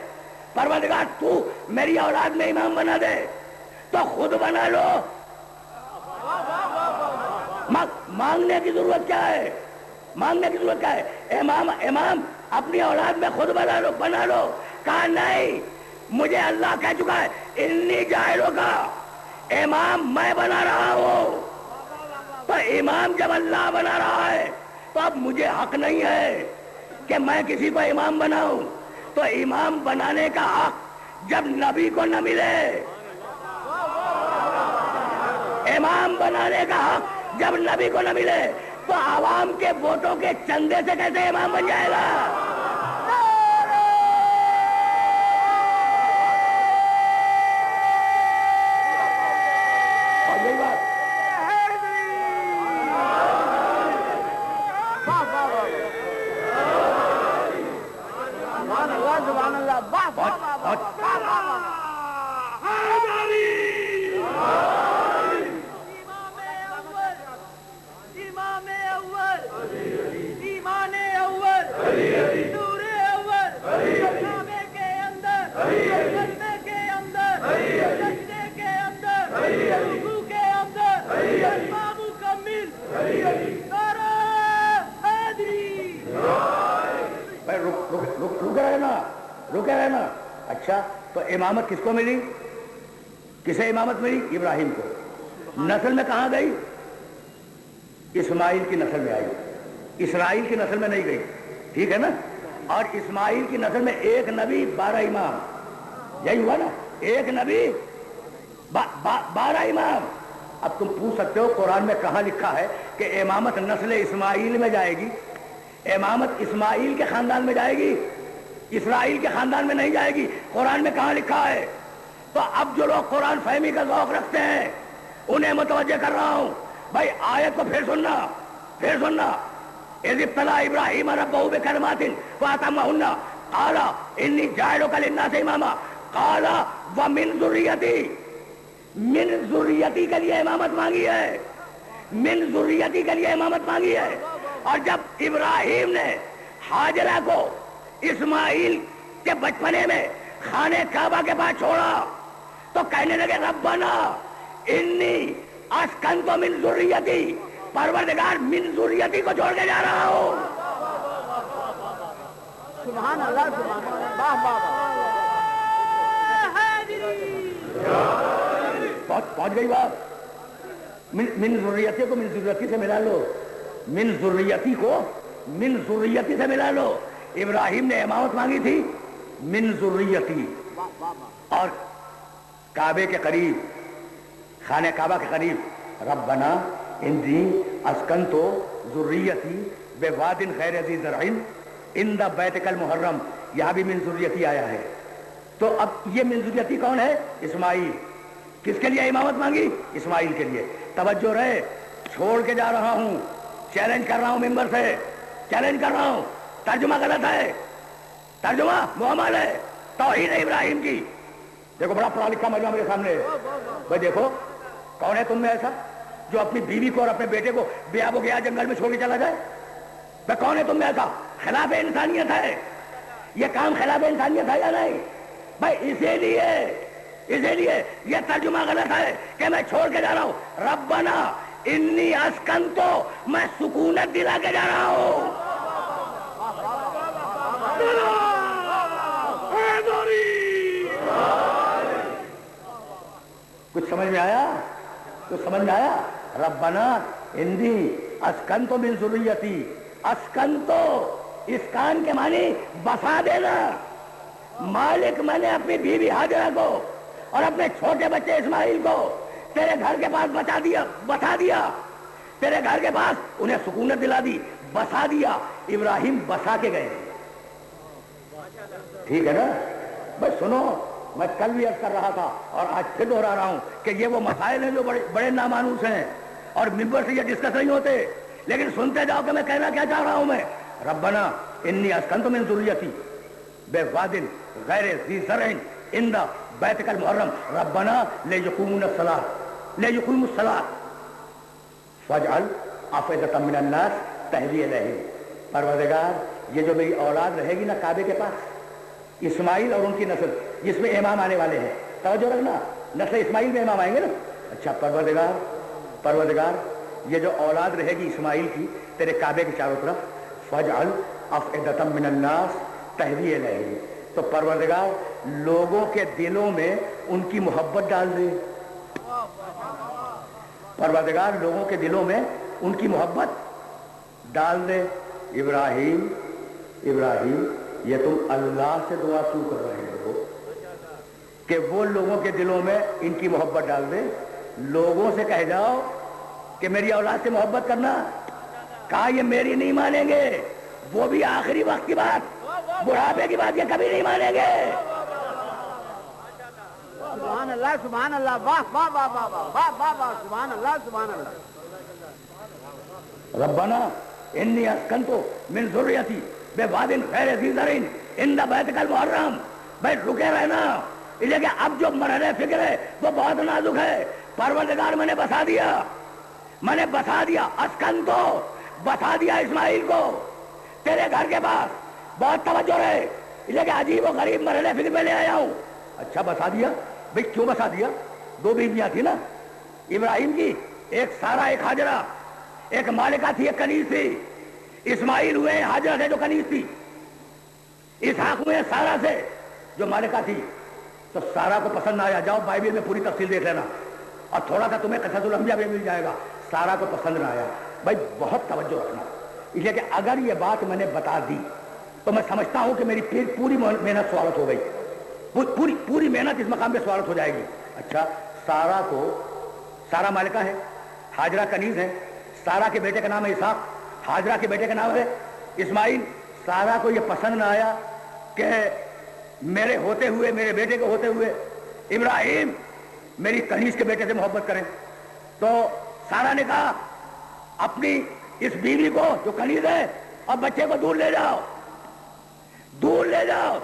پروردگار تو میری اولاد میں امام بنا دے تو خود بنا لو، مانگنے کی ضرورت کیا ہے؟ مانگنے کی ضرورت کیا ہے؟ امام اپنی اولاد میں خود بنا لو۔ کہا نہیں، مجھے اللہ کہہ چکا ہے انی جاعلک، امام میں بنا رہا ہوں، تو امام جب اللہ بنا رہا ہے تو اب مجھے حق نہیں ہے کہ میں کسی کو امام بناؤں، تو امام بنانے کا حق جب نبی کو نہ ملے، امام بنانے کا حق جب نبی کو نہ ملے تو عوام کے ووٹوں کے چندے سے کیسے امام بن جائے گا؟ اور یہی بات رکے رہنا۔ اچھا تو امامت کس کو ملی؟ کسے امامت ملی؟ ابراہیم کو۔ نسل میں کہاں گئی؟ اسماعیل کی نسل میں آئی، اسرائیل کی نسل میں نہیں گئی، ٹھیک ہے نا؟ اور اسماعیل کی نسل میں ایک نبی 12 امام، یہی ہوا نا، ایک نبی 12 امام۔ اب تم پوچھ سکتے ہو قرآن میں کہاں لکھا ہے کہ امامت نسل اسماعیل میں جائے گی؟ امامت اسماعیل کے خاندان میں جائے گی، اسرائیل کے خاندان میں نہیں جائے گی۔ قرآن میں کہاں لکھا ہے؟ تو اب جو لوگ قرآن فہمی کا ذوق رکھتے ہیں انہیں متوجہ کر رہا ہوں، بھائی آیت کو پھر سننا۔ اذ ابتلى ابراہیم ربہ بکلمات فاتمہن قال انی جاعلک للناس اماما قال ومن ذریتی، من ذریتی کے لیے امامت مانگی ہے، من ذریتی کے لیے امامت مانگی ہے۔ اور جب ابراہیم نے ہاجرہ کو اسماعیل کے بچپنے میں خانے کعبہ کے پاس چھوڑا تو کہنے لگے ربنا انی اسکنت من ذریتی، پروردگار من ذریتی کو چھوڑ کے جا رہا ہوں۔ سبحان اللہ، سبحان اللہ، واہ واہ واہ، پہنچ گئی بات۔ من ذریتی کو من ذریتی سے ملا لو، من ذریتی کو من ذریتی سے ملا لو۔ ابراہیم نے امامت مانگی تھی من ذریتی، اور کعبے کے قریب، خانہ کعبہ کے قریب ربنا انی اسکنت ذریتی بواد غیر ذی زرع عند بیتک المحرم، یہاں بھی من ذریتی آیا ہے۔ تو اب یہ من ذریتی کون ہے؟ اسماعیل۔ کس کے لیے امامت مانگی؟ اسماعیل کے لیے۔ توجہ رہے، چھوڑ کے جا رہا ہوں، چیلنج کر رہا ہوں ممبر سے، چیلنج کر رہا ہوں، ترجمہ غلط ہے، ترجمہ محمد ہے، توحید ابراہیم کی۔ دیکھو بڑا پڑھا لکھا مجمع میرے سامنے ہے، بھائی دیکھو کون ہے تم میں ایسا جو اپنی بیوی کو اور اپنے بیٹے کو بے آب و گیا جنگل میں چھوڑ کے چلا جائے؟ بھائی کون ہے تم میں ایسا؟ خلاف انسانیت ہے یہ کام، خلاف انسانیت ہے یا نہیں؟ بھائی اسی لیے یہ ترجمہ غلط ہے کہ میں چھوڑ کے جا رہا ہوں، ربنا انی اسکنت، میں سکونت دلا کے جا رہا ہوں۔ کچھ سمجھ میں آیا؟ کچھ سمجھ میں آیا؟ ربنا انی اسکنت من ذریتی، اسکنت اسکان کے معنی بسا دینا۔ مالک میں نے اپنی بیوی ہاجرہ کو اور اپنے چھوٹے بچے اسماعیل کو تیرے گھر کے پاس بسا دیا، تیرے گھر کے پاس انہیں سکونت دلا دی، بسا دیا۔ ابراہیم بسا کے گئے، ٹھیک ہے نا؟ بس سنو، میں کل بھی عرض کر رہا تھا اور آج پھر دوہرا رہا ہوں کہ یہ وہ مسائل ہیں جو بڑے نامانوس ہیں اور ممبر سے یہ ڈسکس نہیں ہوتے، لیکن سنتے جاؤ کہ میں کہنا کیا چاہ رہا ہوں میں. ربنا انی اسکنت من ذریتی بواد غیر ذی زرع عند بیتک المحرم ربنا لیقیموا الصلاۃ فاجعل افئدۃ من الناس تہوی الیہم. پروردگار یہ جو میری اولاد رہے گی نا کعبے کے پاس، اسماعیل اور ان کی نسل جس میں امام آنے والے ہیں، توجہ رکھنا، نسل اسماعیل میں امام آئیں گے نا. اچھا پروردگار یہ جو اولاد رہے گی اسماعیل کی تیرے کعبے کے چاروں طرف، فاجعل افئدۃ من الناس تہوی الیہم، تو پروردگار لوگوں کے دلوں میں ان کی محبت ڈال دے. پروردگار لوگوں کے دلوں میں ان کی محبت ڈال دے. ابراہیم یہ تم اللہ سے دعا کیوں کر رہے ہو کہ وہ لوگوں کے دلوں میں ان کی محبت ڈال دے؟ لوگوں سے کہہ جاؤ کہ میری اولاد سے محبت کرنا. کہا یہ میری نہیں مانیں گے، وہ بھی آخری وقت کی بات، بڑھاپے کی بات یہ کبھی نہیں مانیں گے. سبحان اللہ سبحان اللہ، واہ واہ واہ واہ واہ واہ واہ، سبحان اللہ سبحان اللہ. ربنا انی اسکنت من ذریتی بواد غیر ذی زرع عند بیتک المحرم. بھائی رکے رہنا، اس لیے کہ اب جو مرحلہ فکر ہے وہ بہت نازک ہے. پروردگار میں نے بسا دیا اسکنتو، بسا دیا اسماعیل کو تیرے گھر کے پاس. بہت توجہ رہے، اس لیے کہ عجیب و غریب مرحلہ فکر میں لے آیا ہوں. اچھا بسا دیا، بھائی کیوں بسا دیا؟ دو بیویاں تھی نا ابراہیم کی، ایک سارا ایک ہاجرہ، ایک مالکہ تھی ایک کنیز تھی. اسماعیل ہوئے ہاجرہ سے جو کنیز تھی، اسحاق ہوئے سارا سے جو مالکہ تھی. تو سارا کو پسند نہ آیا، جاؤ بائبل میں پوری تفصیل دیکھ لینا اور تھوڑا سا تمہیں قصص الانبیاء میں مل جائے گا. سارا کو پسند نہ آیا. بھائی بہت توجہ رکھنا، اس لیے کہ اگر یہ بات میں نے بتا دی تو میں سمجھتا ہوں کہ میری پوری محنت سوالت ہو گئی، پوری محنت اس مقام پہ سوالت ہو جائے گی. اچھا سارا مالکہ ہے، ہاجرہ کنیز ہے. سارا کے بیٹے کا نام ہے اسحاق، ہاجرہ کے بیٹے کا نام ہے اسماعیل. سارا کو یہ پسند نہ آیا کہ میرے ہوتے ہوئے، میرے بیٹے کے ہوتے ہوئے ابراہیم میری کنیز کے بیٹے سے محبت کریں. تو سارا نے کہا اپنی اس بیوی کو جو کنیز ہے اور بچے کو دور لے جاؤ،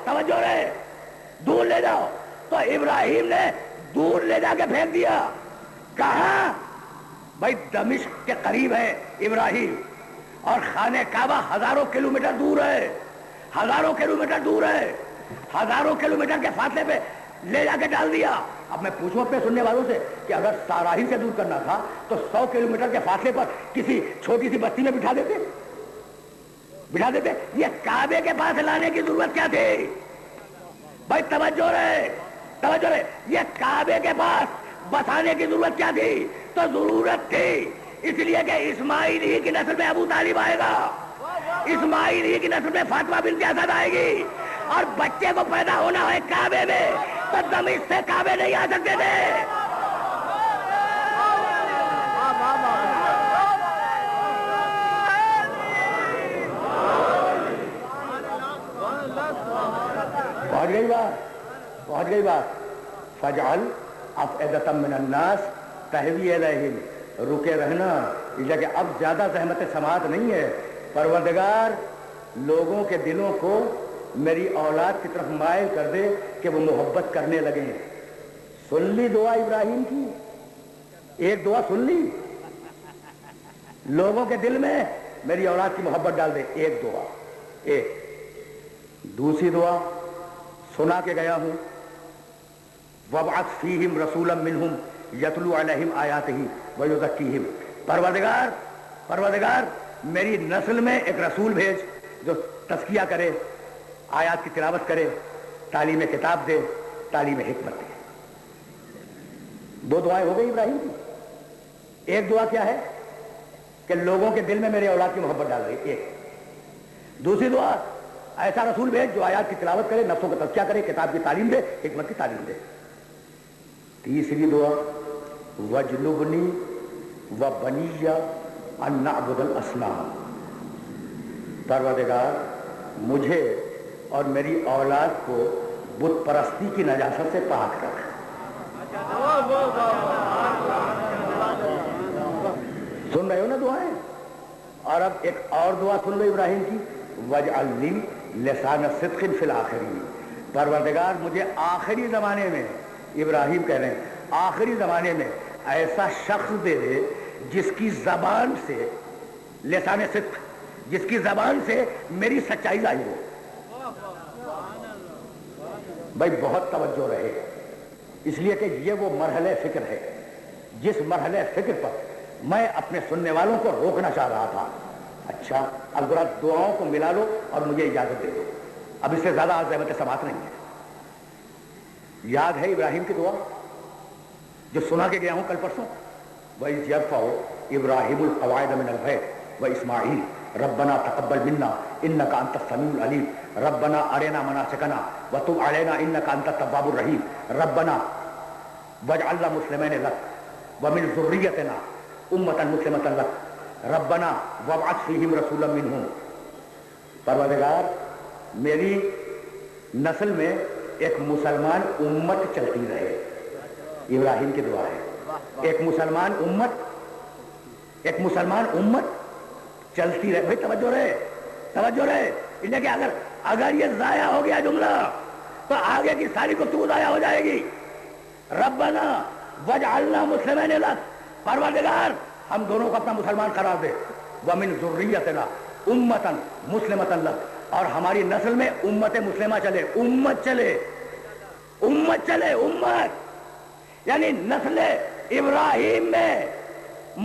توجہ رہے، دور لے جاؤ. تو ابراہیم نے دور لے جا کے پھینک دیا. کہاں؟ بھائی دمشق کے قریب ہے ابراہیم اور خانہ کعبہ ہزاروں کلومیٹر دور ہے، ہزاروں کلومیٹر کے فاصلے پہ لے جا کے ڈال دیا. اب میں پوچھوں اپنے سننے والوں سے کہ اگر سارا ہی سے دور کرنا تھا تو 100 کلومیٹر کے فاصلے پر کسی چھوٹی سی بستی میں بٹھا دیتے. یہ کعبے کے پاس لانے کی ضرورت کیا تھی؟ بھائی توجہ رہے، یہ کعبے کے پاس بسانے کی ضرورت کیا تھی؟ تو ضرورت تھی اس لیے کہ اسماعیل ہی کی نسل میں ابو طالب آئے گا، اسماعیل ہی کی نسل میں فاطمہ بنت اسد آئے گی، اور بچے کو پیدا ہونا ہے کعبے میں، تو دمشق سے کعبے نہیں آ سکتے تھے. پہنچ گئی بات. فجعل افئدۃ من الناس تہوی الیہم، رکے رہنا، اس لیے کہ اب زیادہ زحمت سماعت نہیں ہے. پروردگار لوگوں کے دلوں کو میری اولاد کی طرف مائل کر دے کہ وہ محبت کرنے لگیں. سن لی دعا ابراہیم کی، ایک دعا سن لی، لوگوں کے دل میں میری اولاد کی محبت ڈال دے. ایک دعا. دوسری دعا سنا کے گیا ہوں، وَابْعَثْ فِيهِمْ رَسُولًا مِّنْهُمْ يَتْلُو عَلَيْهِمْ آيَاتِهِ وَيُزَكِّيهِمْ. پروردگار میری نسل میں ایک رسول بھیج جو تزکیہ کرے، آیات کی تلاوت کرے، تعلیم کتاب دے، تعلیم حکمت دے. دو دعائیں ہو گئی ابراہیم کی. ایک دعا کیا ہے کہ لوگوں کے دل میں میرے اولاد کی محبت ڈال رہی. دوسری دعا ایسا رسول بھیج جو آیات کی تلاوت کرے، نفسوں کا تزکیہ کرے، کتاب کی تعلیم دے، حکمت کی تعلیم دے. تیسری دعا وَاجْنُبْنِي وَبَنِيَّ أَن نَعْبُدَ الْأَصْنَامَ. پروردگار مجھے اور میری اولاد کو بت پرستی کی نجاست سے پاک رکھ. سن رہے ہو نا دعائیں؟ اور اب ایک اور دعا سن لو ابراہیم کی, وَاجْعَلْ لِي لِسَانَ صِدْقٍ فِي الْآخِرِينَ. پروردگار مجھے آخری زمانے میں, ابراہیم کہہ رہے ہیں آخری زمانے میں ایسا شخص دے دے جس کی زبان سے, لسان صدق, جس کی زبان سے میری سچائی ظاہر ہو. بھائی بہت توجہ رہے, اس لیے کہ یہ وہ مرحلہ فکر ہے جس مرحلہ فکر پر میں اپنے سننے والوں کو روکنا چاہ رہا تھا. اچھا اب ذرا دعاؤں کو ملا لو اور مجھے اجازت دے دو, اب اس سے زیادہ زحمت سماعت نہیں ہے. یاد ہے ابراہیم کی دعا جو سنا کے گیا ہوں کل پرسوں, وَإِذْ يَرْفَعُ إِبْرَاهِيمُ الْقَوَاعِدَ مِنَ الْبَيْتِ وَإِسْمَاعِيلُ رَبَّنَا تَقَبَّلْ مِنَّا إِنَّكَ أَنْتَ السَّمِيعُ الْعَلِيمُ رَبَّنَا أَرِنَا مَنَاسِكَنَا وَتُبْ عَلَيْنَا إِنَّكَ أَنْتَ التَّوَّابُ الرَّحِيمُ رَبَّنَا وَاجْعَلْنَا مُسْلِمَيْنِ لَكَ وَمِنْ ذُرِّيَّتِنَا أُمَّةً مُسْلِمَةً لَكَ رَبَّنَا وَابْعَثْ فِيهِمْ رَسُولًا مِّنْهُمْ. پروردگار میری نسل میں ایک مسلمان امت چلتی رہے. ابراہیم کی دعا ہے, ایک مسلمان امت چلتی رہے. بھائی توجہ رہے, اس لیے کہ اگر یہ ضائع ہو گیا جملہ تو آگے کی ساری گفتگو ضائع ہو جائے گی. ربنا وجعلنا مسلمین لک, پروردگار ہم دونوں کو اپنا مسلمان قرار دے. ومن ذریتنا امتا مسلمتا لک, اور ہماری نسل میں امت مسلمہ چلے, امت یعنی نسل ابراہیم میں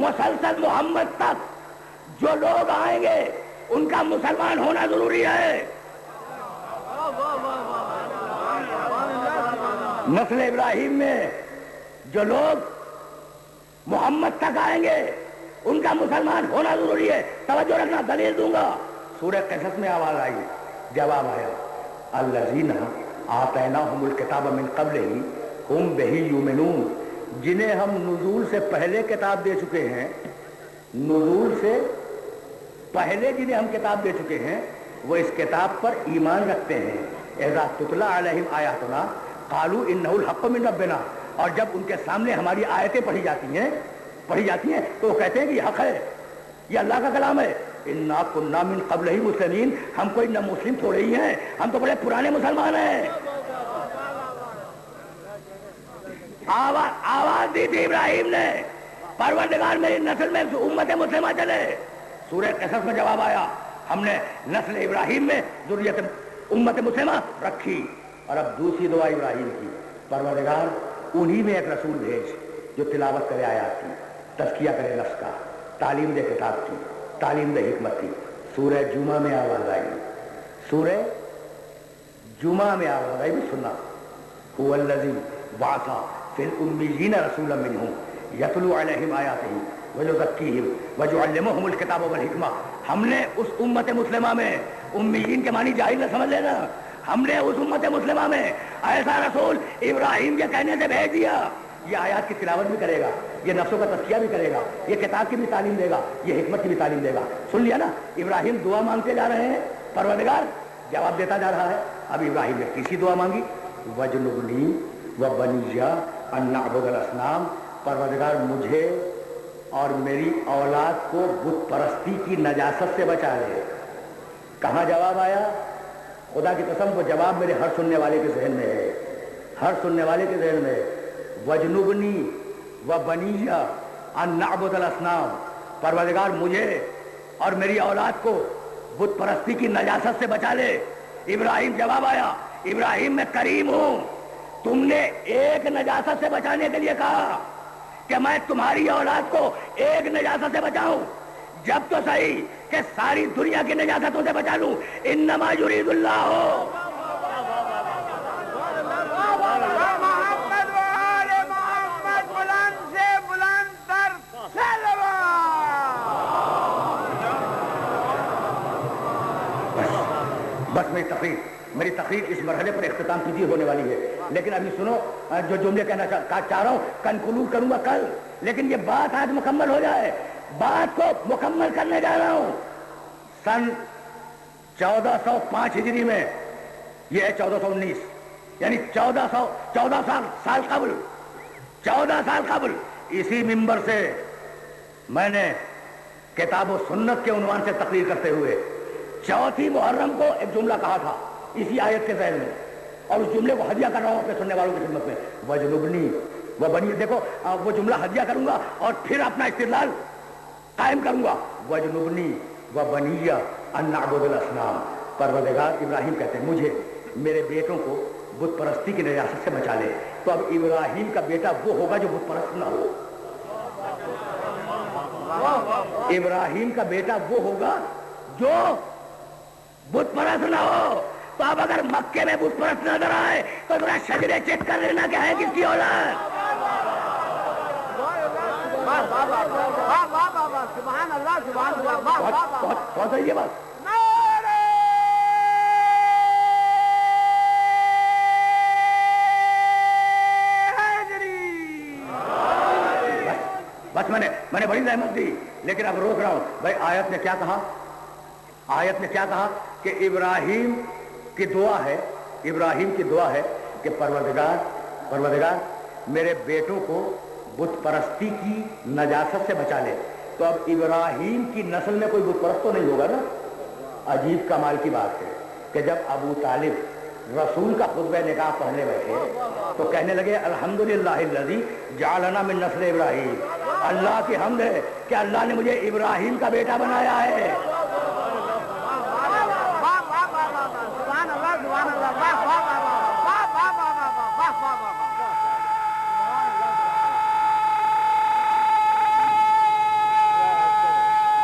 مسلسل محمد تک جو لوگ آئیں گے ان کا مسلمان ہونا ضروری ہے. نسل ابراہیم میں جو لوگ محمد تک آئیں گے ان کا مسلمان ہونا ضروری ہے. توجہ رکھنا, دلیل دوں گا. سورہ قصص میں آواز آئی, جواب آیا, الذین آتیناہم الکتاب من قبلہ ہم بہ یؤمنون, جنہیں ہم نزول سے پہلے کتاب دے چکے ہیں, نزول سے پہلے جنہیں ہم کتاب دے چکے ہیں وہ اس کتاب پر ایمان رکھتے ہیں. اذا تتلی علیہم آیاتنا قالوا انہ الحق من ربنا, اور جب ان کے سامنے ہماری آیتیں پڑھی جاتی ہیں تو وہ کہتے ہیں کہ یہ حق ہے, یہ اللہ کا کلام ہے. انا کنا من قبلہ مسلمین, ہم کوئی نہ مسلم تھوڑے ہی ہیں, ہم تو بڑے پرانے مسلمان ہیں. آواز دی تھی ابراہیم نے, پروردگار میری نسل میں امت مسلمہ چلے. سورہ قصص میں جواب آیا, ہم نے نسل ابراہیم میں ذریت امت مسلمہ رکھی. اور اب دوسری دعا ابراہیم کی, پروردگار انہی میں ایک رسول بھیج جو تلاوت کرے آیات کی, تزکیہ کرے نفس کا, تعلیم دے کتاب کی, تعلیم دے حکمت کی. سورہ جمعہ میں آواز آئی, بھی سننا, هو الذی بعث فی الامیین رسولا منہم یتلو علیہم آیاتہ ویزکیہم ویعلمہم الکتاب والحکمہ. ہم نے اس امت مسلمہ میں, امیین کے معنی جاہل نہ سمجھ لینا, ہم نے اس امت مسلمہ میں ایسا رسول ابراہیم کے کہنے سے بھیج دیا, یہ آیات کی تلاوت بھی کرے گا, یہ نفسوں کا تزکیہ بھی کرے گا, یہ کتاب کی بھی تعلیم دے گا, یہ حکمت کی بھی تعلیم دے گا. سن لیا نا, ابراہیم دعا مانگتے جا رہے ہیں, پروردگار جواب دیتا جا رہا ہے. اب ابراہیم نے تیسری دعا مانگی, وجنبنی وبنی ان نعبد الاصنام, پروردگار مجھے اور میری اولاد کو بت پرستی کی نجاست سے بچا لے. کہاں جواب آیا؟ خدا کی قسم وہ جواب میرے ہر سننے والے کے ذہن میں ہے, وجنبنی وبنی ان نعبد الاصنام, پروردگار مجھے اور میری اولاد کو بت پرستی کی نجاست سے بچا لے. ابراہیم جواب آیا, ابراہیم میں کریم ہوں, تم نے ایک نجاست سے بچانے کے لیے کہا کہ میں تمہاری اولاد کو ایک نجاست سے بچاؤں, جب تو صحیح کہ ساری دنیا کی نجاستوں سے بچا لوں. انما یرید اللہ بس میری تقریر اس مرحلے پر اختتام کی ہونے والی ہے. لیکن ابھی سنو, جو جملے کہنا چاہ رہا ہوں کنکلوڈ کروں گا کل, لیکن یہ بات آج مکمل ہو جائے. بات کو مکمل کرنے جا رہا ہوں. سن 1405 ہجری میں, یہ ہے 1419, یعنی 14 سال قبل اسی منبر سے میں نے کتاب و سنت کے عنوان سے تقریر کرتے ہوئے 4 محرم کو ایک جملہ کہا تھا اسی آیت کے ذیل میں، اور اس جملے کو ہدیہ کر رہا ہوں اپنے سننے والوں کی خدمت میں، وجنبنی و بنی، دیکھو وہ جملہ ہدیہ کروں گا اور پھر اپنا استدلال قائم کروں گا، وجنبنی و بنی ان نعبد الاصنام۔ پروردگار ابراہیم کہتے ہیں مجھے میرے بیٹوں کو بت پرستی کی نجاست سے بچا لے، تو اب ابراہیم کا بیٹا وہ ہوگا جو بت پرست نہ ہو، ابراہیم کا بیٹا وہ ہوگا جو بت پرست نہ ہو۔ تو اب اگر مکے میں بت پرست نظر آئے تو ذرا شجرے چیک کر لینا کہ ہے کس کی اولاد۔ سبحان اللہ سبحان اللہ، بہت صحیح ہے بات۔ بس میں نے بڑی زحمت دی، لیکن اب روک رہا ہوں بھائی۔ آیت نے کیا کہا؟ آیت نے کیا کہا کہ ابراہیم کی دعا ہے کہ پروردگار میرے بیٹوں کو بت پرستی کی نجاست سے بچا لے۔ تو اب ابراہیم کی نسل میں کوئی بت پرست تو نہیں ہوگا نا؟ عجیب کمال کی بات ہے کہ جب ابو طالب رسول کا خطبہ نکاح پڑھنے بیٹھے تو کہنے لگے الحمدللہ الذی جعلنا من نسل ابراہیم، اللہ کی حمد ہے کہ اللہ نے مجھے ابراہیم کا بیٹا بنایا ہے۔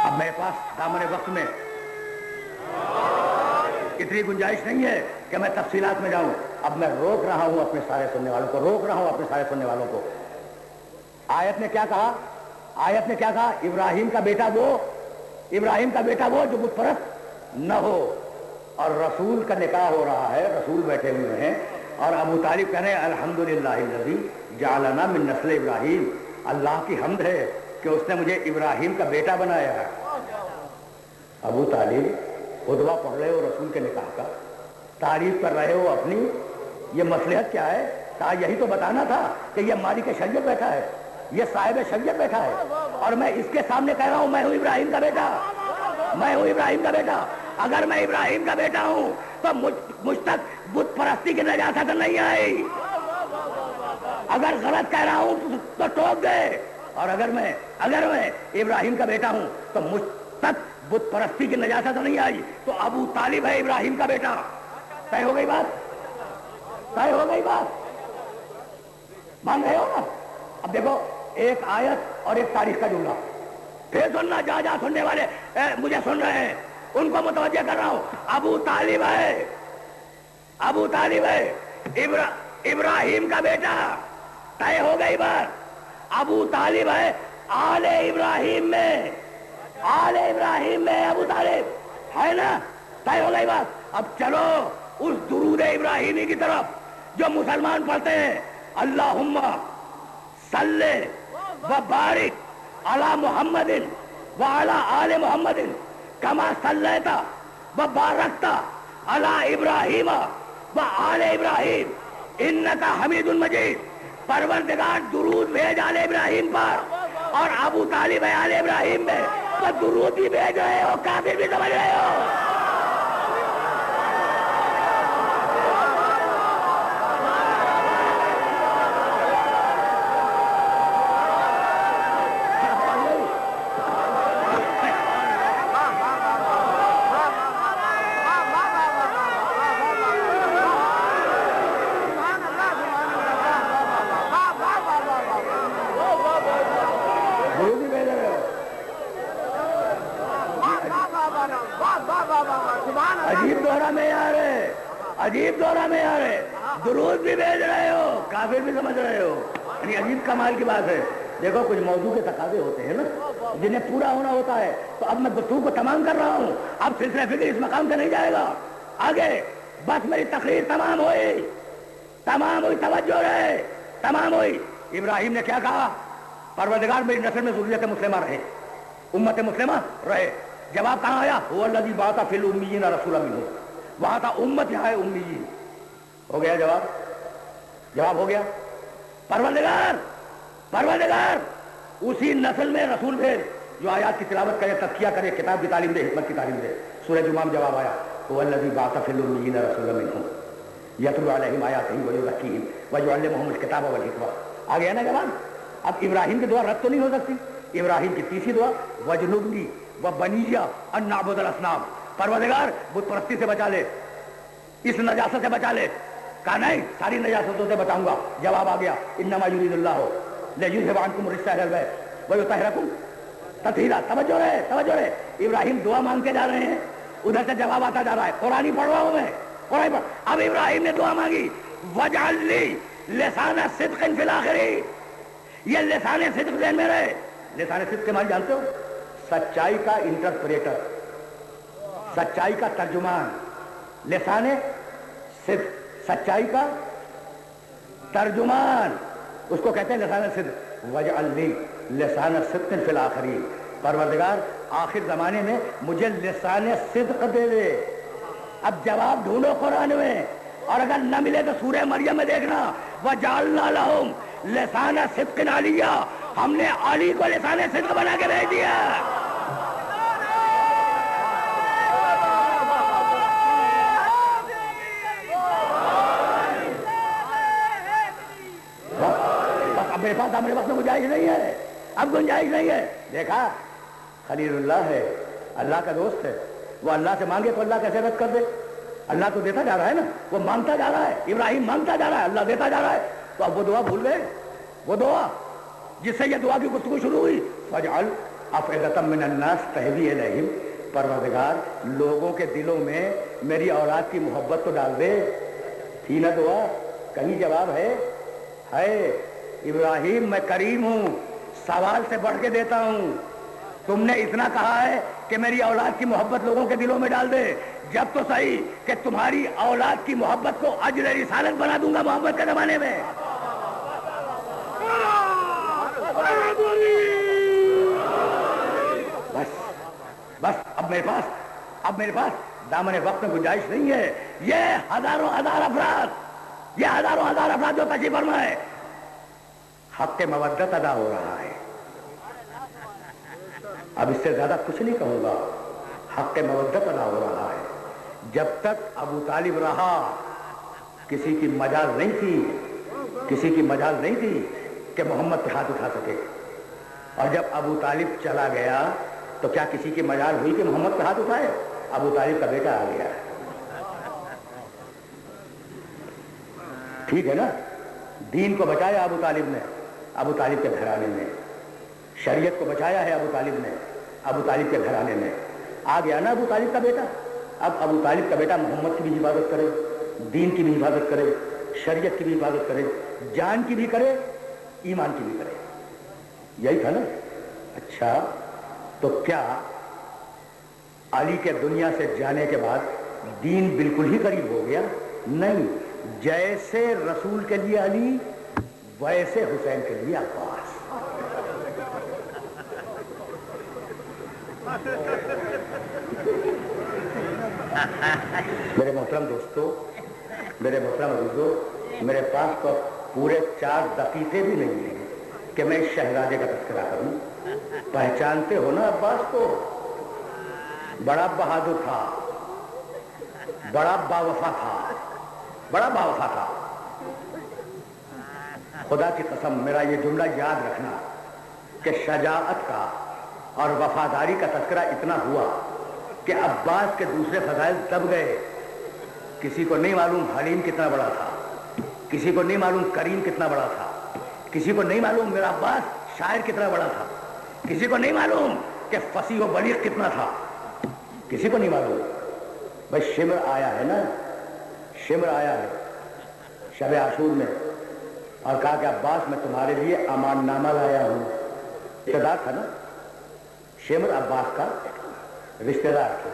اب میرے پاس دامن وقت میں اتنی گنجائش نہیں ہے کہ میں تفصیلات میں جاؤں، اب میں روک رہا ہوں اپنے سارے سننے والوں کو۔ آیت نے کیا کہا؟ ابراہیم کا بیٹا وہ جو بت پرست نہ ہو، اور رسول کا نکاح ہو رہا ہے، رسول بیٹھے ہوئے ہیں، اور ابو طالب کہہ رہے ہیں الحمدللہ الذی جعلنا من نسل ابراہیم، اللہ کی حمد ہے کہ اس نے مجھے ابراہیم کا بیٹا بنایا ہے۔ ابو طالب خطبہ پڑھ رہے ہو رسول کے نکاح کا، تعریف کر رہے ہو اپنی، یہ مصلحت کیا ہے؟ کہا یہی تو بتانا تھا کہ یہ مالک شریعت بیٹھا ہے، یہ صاحب شریعت بیٹھا ہے، اور میں اس کے سامنے کہہ رہا ہوں میں ہوں ابراہیم کا بیٹا۔ اگر میں ابراہیم کا بیٹا ہوں تو مجھ تک بت پرستی کی نجاست نہیں آئی، اگر غلط کہہ رہا ہوں تو ٹوک دے، اور اگر میں ابراہیم کا بیٹا ہوں تو مجھ تک بت پرستی کی نجاست نہیں آئی۔ تو ابو طالب ہے ابراہیم کا بیٹا۔ طے ہو گئی بات؟ مان رہے ہو نا؟ اب دیکھو ایک آیت اور ایک تاریخ کا جملہ، پھر سننا، جا سننے والے مجھے سن رہے ہیں ان کو متوجہ کر رہا ہوں۔ ابو طالب ہے ابراہیم کا بیٹا، طے ہو گئی بات۔ ابو طالب ہے آل ابراہیم میں ابو طالب ہے نا، طے ہو گئی بات۔ اب چلو اس درود ابراہیمی کی طرف جو مسلمان پڑھتے ہیں، اللہم صلی و بارک علی محمد وعلی آل محمد کما صلیت و بارکت علی ابراہیم و آل ابراہیم انکا حمید مجید۔ پروردگار درود بھیج آل ابراہیم پر، اور ابو طالب ہے آل ابراہیم میں، تو درود بھی بھیج رہے ہو، کافر بھی سمجھ رہے ہو۔ عجیب دورہ میں آ رہے، درود بھی بھیج رہے ہو، کافر بھی سمجھ رہے ہو، یعنی عجیب کمال کی بات ہے۔ دیکھو کچھ موضوع کے تقاضے ہوتے ہیں نا جنہیں پورا ہونا ہوتا ہے، تو اب میں گفتگو کو تمام کر رہا ہوں، اب سلسلہ فکر اس مقام سے نہیں جائے گا آگے۔ بس میری تقریر تمام ہوئی، توجہ رہے، تمام ہوئی۔ ابراہیم نے کیا کہا؟ پروردگار میری نسل میں ذریت مسلمہ رہے، امت مسلمہ رہے۔ جواب کہاں آیا؟ هو الذی بعث فی الامیین رسولا منہم، وہاں تھا امت، یہاں ہے امیین۔ ہو گیا جواب؟ جواب ہو گیا. پروردگار اسی نسل میں رسول بھیج جو آیات کی تلاوت کرے, تزکیہ کرے, کتاب کی تعلیم دے, حکمت کی تعلیم دے. سورہ جمعہ میں جواب آیا هو الذی بعث فی الامیین رسولا منہم یتلو علیہم آیاتہ ویزکیہم ویعلمہم الکتاب والحکمہ. آ گیا نا جواب. اب ابراہیم کی دعا رد تو نہیں ہو سکتی. ابراہیم کی تیسری دعا وجنبنی وبنی ان نعبد الاصنام, پروردگار بت پرستی سے بچا لے, اس نجاست سے بچا لے. کہا نہیں, ساری نجاستوں سے بچاؤں گا. جواب آ گیا انما یرید اللہ لیذھب عنکم الرجس اہل البیت ویطہرکم تطہیرا. توجہ رہے. ابراہیم دعا مانگ کے جا رہے ہیں, ادھر سے جواب آتا جا رہا ہے. قرآن ہی پڑھ رہا ہوں میں, قرآن پڑھ. اب ابراہیم نے دعا مانگی وجعل لی لسان صدق فی الآخرین. یہ لسان صدق ذہن میں رہے. لسان صدق کے معنی جانتے ہو؟ سچائی کا انٹرپریٹر, سچائی کا ترجمان. لسان صدق, سچائی کا ترجمان, اس کو کہتے ہیں لسان صدق. وجعل لی لسان صدق فی الآخرین, پروردگار آخر زمانے میں مجھے لسان صدق دے دے. اب جواب ڈھونڈو قرآن میں, اور اگر نہ ملے تو سورہ مریم میں دیکھنا وجعلنا لہم لسان صدق علیہ, ہم نے علی کو لسان صدق بنا کے بھیج دیا. اب میرے پاس ہمارے وقت میں گنجائش نہیں ہے, اب گنجائش نہیں ہے. دیکھا خلیل اللہ ہے, اللہ کا دوست ہے, وہ اللہ سے مانگے تو اللہ کیسے رد کر دے؟ اللہ تو دیتا جا رہا ہے نا, وہ مانگتا جا رہا ہے. ابراہیم مانگتا جا رہا ہے, اللہ دیتا جا رہا ہے. تو اب وہ دعا بھول گئے, وہ دعا جس سے یہ دعا کی گفتگو شروع ہوئی. فجعل افئدۃ من الناس تہوی الیہم, پروردگار لوگوں کے دلوں میں میری اولاد کی محبت تو ڈال دے. تھی نا دعا, کہیں جواب ہے؟ ابراہیم میں کریم ہوں, سوال سے بڑھ کے دیتا ہوں. تم نے اتنا کہا ہے کہ میری اولاد کی محبت لوگوں کے دلوں میں ڈال دے. جب تو صحیح کہ تمہاری اولاد کی محبت کو اجر رسالت بنا دوں گا محمد کے زمانے میں. بس اب میرے پاس دامن وقت میں گنجائش نہیں ہے. یہ ہزاروں ہزار افراد جو تشریف فرما ہے, حق مودت ادا ہو رہا ہے. اب اس سے زیادہ کچھ نہیں کہوں گا. حق مودت ادا ہو رہا ہے. جب تک ابو طالب رہا کسی کی مجال نہیں تھی کہ محمد پہ ہاتھ اٹھا سکے. اور جب ابو طالب چلا گیا تو کیا کسی کی مجال ہوئی کہ محمد پہ ہاتھ اٹھائے؟ ابو طالب کا بیٹا آ گیا. ٹھیک ہے نا, دین کو بچایا ابو طالب نے, ابو طالب کے گھرانے میں. شریعت کو بچایا ہے ابو طالب نے, ابو طالب کے گھرانے میں. آ گیا نا ابو طالب کا بیٹا. اب ابو طالب کا بیٹا محمد کی بھی حفاظت کرے, دین کی بھی حفاظت کرے, شریعت کی بھی حفاظت کرے, جان کی بھی کرے, ایمان کی بھی کرے. یہی تھا نا. اچھا تو کیا علی کے دنیا سے جانے کے بعد دین بالکل ہی قریب ہو گیا؟ نہیں. جیسے رسول کے لیے علی ویسے حسین کے لیے عباس. میرے محترم دوستو, میرے محترم عزیزو, میرے پاس تو پورے 4 دقیقے بھی نہیں ہیں کہ میں اس شہزادے کا تذکرہ کروں. پہچانتے ہو نا عباس کو؟ بڑا بہادر تھا, بڑا باوفا تھا. خدا کی قسم میرا یہ جملہ یاد رکھنا کہ شجاعت کا اور وفاداری کا تذکرہ اتنا ہوا کہ عباس کے دوسرے فضائل دب گئے. کسی کو نہیں معلوم حلیم کتنا بڑا تھا, کسی کو نہیں معلوم کریم کتنا بڑا تھا, کسی کو نہیں معلوم میرا عباس شاعر کتنا بڑا تھا, کسی کو نہیں معلوم کہ فصیح و بلیغ کتنا تھا, کسی کو نہیں معلوم. بھائی شمر آیا ہے نا, شمر آیا ہے شب عاشور میں اور کہا کہ عباس میں تمہارے لیے امان نامہ لایا ہوں. رشتہ دار تھا نا شمر, عباس کا رشتہ دار تھا.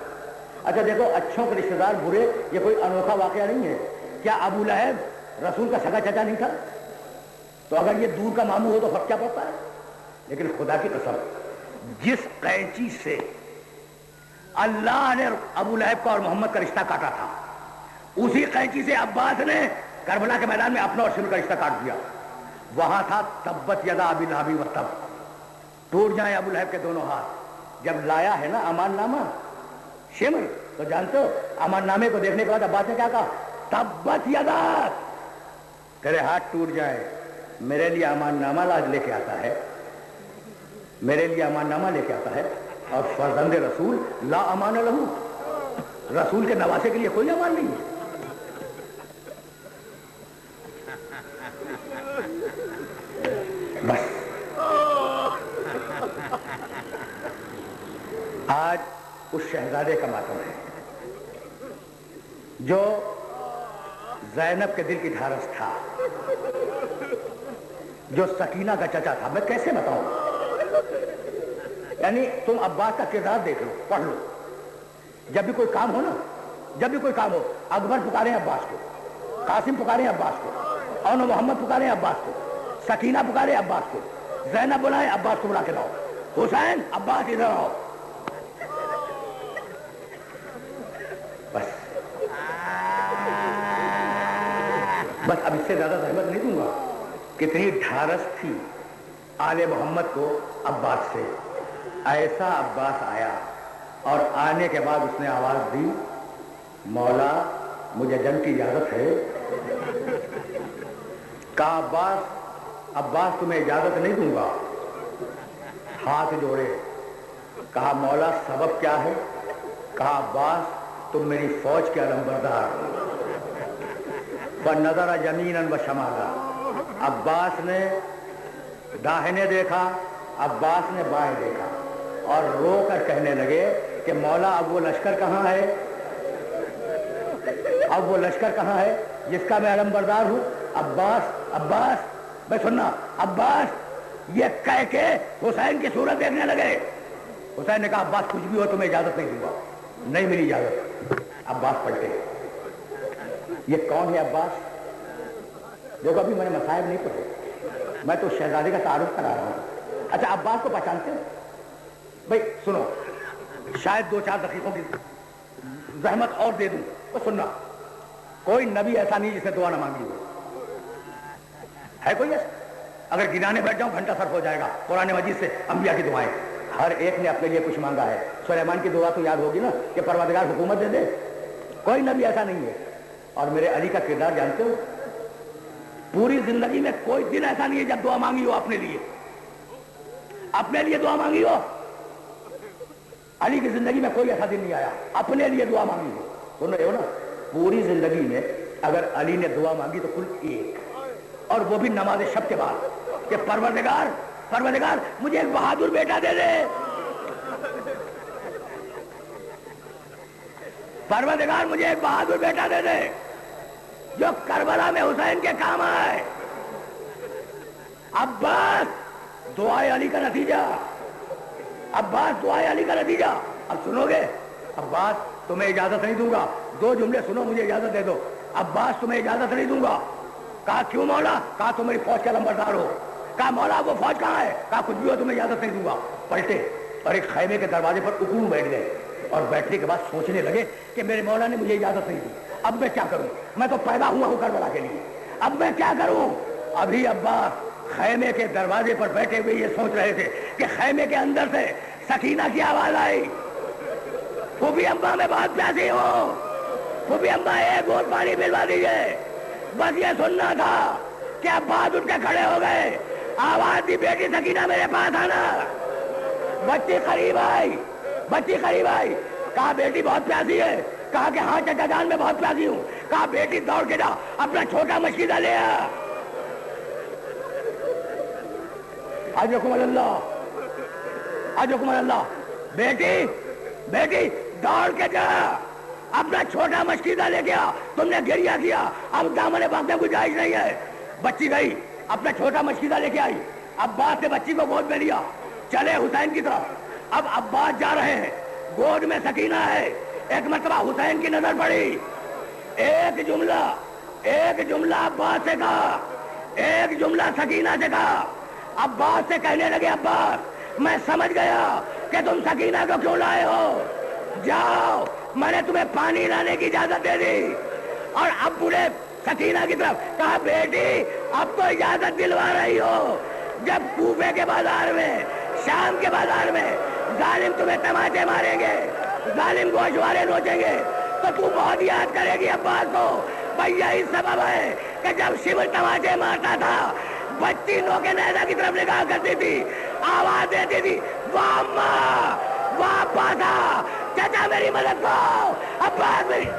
اچھا دیکھو, اچھوں کے رشتہ دار برے یہ کوئی انوکھا واقعہ نہیں ہے. کیا ابو لہب رسول کا سگا چچا نہیں تھا؟ تو اگر یہ دور کا ماموں ہو تو فرق کیا پڑتا ہے؟ لیکن خدا کی قسم جس قینچی سے اللہ نے ابو لہب کا اور محمد کا رشتہ کاٹا تھا, اسی قینچی سے عباس نے کربلا کے میدان میں اپنا اور سمر کا رشتہ کاٹ دیا. وہاں تھا تبت یدا ابی لہب وتب، ٹوٹ جائیں ابو لہب کے دونوں ہاتھ. جب لایا ہے نا امان نامہ شمر، تو جانتے ہو امان نامے کو دیکھنے کے بعد عباس نے کیا کہا؟ تبت یدا، تیرے ہاتھ ٹوٹ جائیں، میرے لیے امان نامہ لاج لے کے آتا ہے، میرے لیے امان نامہ لے کے آتا ہے. اور فرزند رسول لا امان لہو، رسول کے نواسے کے لیے کوئی امان نہیں ہے. بس آج اس شہزادے کا ماتم ہے جو زینب کے دل کی ڈھارس تھا، جو سکینہ کا چچا تھا. میں کیسے بتاؤں؟ یعنی تم عباس کا کردار دیکھ لو، پڑھ لو. جب بھی کوئی کام ہو نا، جب بھی کوئی کام ہو، اکبر پکارے عباس کو، قاسم پکارے عباس کو، اور محمد پکارے عباس کو، سکینہ پکارے عباس کو، زینب بلائے عباس کو بلا کے لاؤ، حسین عباس ادھر آؤ. بس اب اس سے زیادہ زحمت نہیں دوں گا. کتنی ڈھارس تھی آل محمد کو عباس سے. ایسا عباس آیا اور آنے کے بعد اس نے آواز دی، مولا مجھے جنگ کی اجازت ہے. کہا عباس تمہیں اجازت نہیں دوں گا. ہاتھ جوڑے، کہا مولا سبب کیا ہے؟ کہا عباس تم میری فوج کے علمبردار ہو. فنظر یمینا و شمالا، عباس نے داہنے دیکھا، عباس نے بائیں دیکھا، اور رو کر کہنے لگے کہ مولا اب وہ لشکر کہاں ہے؟ اب وہ لشکر کہاں ہے جس کا میں علمبردار ہوں؟ عباس میں سننا، عباس یہ کہہ کے حسین کی صورت دیکھنے لگے. حسین نے کہا عباس کچھ بھی ہو تمہیں اجازت نہیں دوں گا. نہیں ملی اجازت. عباس پلٹے. یہ کون ہے عباس؟ دیکھو ابھی میں نے مصائب نہیں پڑھے، میں تو شہزادے کا تعارف کرا رہا ہوں. اچھا عباس کو پہچانتے ہو؟ بھائی سنو، شاید 2-4 دقیقوں کی زحمت اور دے دوں تو سننا. کوئی نبی ایسا نہیں جس نے دعا نہ مانگی ہو. ہے کوئی ایسا؟ اگر گنانے بیٹھ جاؤں گھنٹہ صرف ہو جائے گا. قرآن مجید سے انبیاء کی دعائیں، ہر ایک نے اپنے لیے کچھ مانگا ہے. سلیمان کی دعا تو یاد ہوگی نا کہ پروردگار حکومت دے دے. کوئی نبی ایسا نہیں ہے. اور میرے علی کا کردار جانتے ہو؟ پوری زندگی میں کوئی دن ایسا نہیں ہے جب دعا مانگی ہو اپنے لیے، اپنے لیے دعا مانگی ہو. علی کی زندگی میں کوئی ایسا دن نہیں آیا اپنے لیے دعا مانگی ہو. سن رہے ہو نا؟ پوری زندگی میں اگر علی نے دعا مانگی تو کل ایک، اور وہ بھی نماز شب کے بعد کہ پروردگار مجھے ایک بہادر بیٹا دے دے. پروردگار مجھے ایک بہادر بیٹا دے دے جو کربلا میں حسین کے کام آئے. عباس دعائے علی کا نتیجہ، عباس دعائے علی کا نتیجہ. اب سنو گے؟ عباس تمہیں اجازت نہیں دوں گا. 2 جملے سنو، مجھے اجازت دے دو. عباس تمہیں اجازت نہیں دوں گا. کہا کیوں مولا؟ کہا تم میری فوج کا لمبردار ہو. کہا مولا وہ فوج کہاں ہے؟ کہا کچھ بھی ہو تمہیں اجازت نہیں دوں گا. پلٹے اور ایک خیمے کے دروازے پر اکڑوں بیٹھ گئے، اور بیٹھنے کے بعد سوچنے لگے کہ میرے مولا نے مجھے اجازت نہیں دی، اب میں کیا کروں؟ میں تو پیدا ہوا ہوں کربلا کے لیے، اب میں کیا کروں؟ ابھی عباس خیمے کے دروازے پر بیٹھے ہوئے یہ سوچ رہے تھے کہ خیمے کے اندر سے سکینہ کی آواز آئی، پھوپھی اماں میں بہت پیاسی ہوں، پھوپھی اماں ایک گھونٹ پانی پلوا دیجیے. بس یہ سننا تھا کہ عباس اٹھ کے کھڑے ہو گئے. آواز دی بیٹی سکینہ میرے پاس آنا. بچی قریب آئی، کہا بیٹی بہت پیاسی ہے. کہا کہ ہاں چچا جان میں بہت پیاسی ہوں. کہا بیٹی دوڑ کے جا اپنا چھوٹا مشکیزہ لے آ. حکم اللہ. بیٹی دوڑ کے جا اپنا چھوٹا مشکیزہ لے کے آ. تم نے گریہ کیا، اب دامن باغ میں گنجائش نہیں ہے. بچی گئی اپنا چھوٹا مشکیزہ لے کے آئی. عباس نے بچی کو گود میں لیا، چلے حسین کی طرف. اب عباس جا رہے ہیں، گود میں سکینہ ہے. ایک مرتبہ حسین کی نظر پڑی، ایک جملہ عباس سے کہا، ایک جملہ سکینہ سے کہا. عباس سے کہنے لگے عباس میں سمجھ گیا کہ تم سکینہ کو کیوں لائے ہو. جاؤ، میں نے تمہیں پانی لانے کی اجازت دے دی. اور اب سکینہ کی طرف، کہا بیٹی اب تو اجازت دلوا رہی ہو، جب کوفے کے بازار میں، شام کے بازار میں ظالم تمہیں تماچے ماریں گے، ظالم گوشوارے نوچیں گے، تو تو بہت یاد کرے گی عباس کو۔ بھائی یہی سبب ہے کہ جب شبر تماچے مارتا تھا، بچی نو کے نیزہ کی طرف نگاہ کرتی تھی، آواز دیتی تھی، واہ اماں، واہ پاسا، چچا میری مدد کو، عباس میری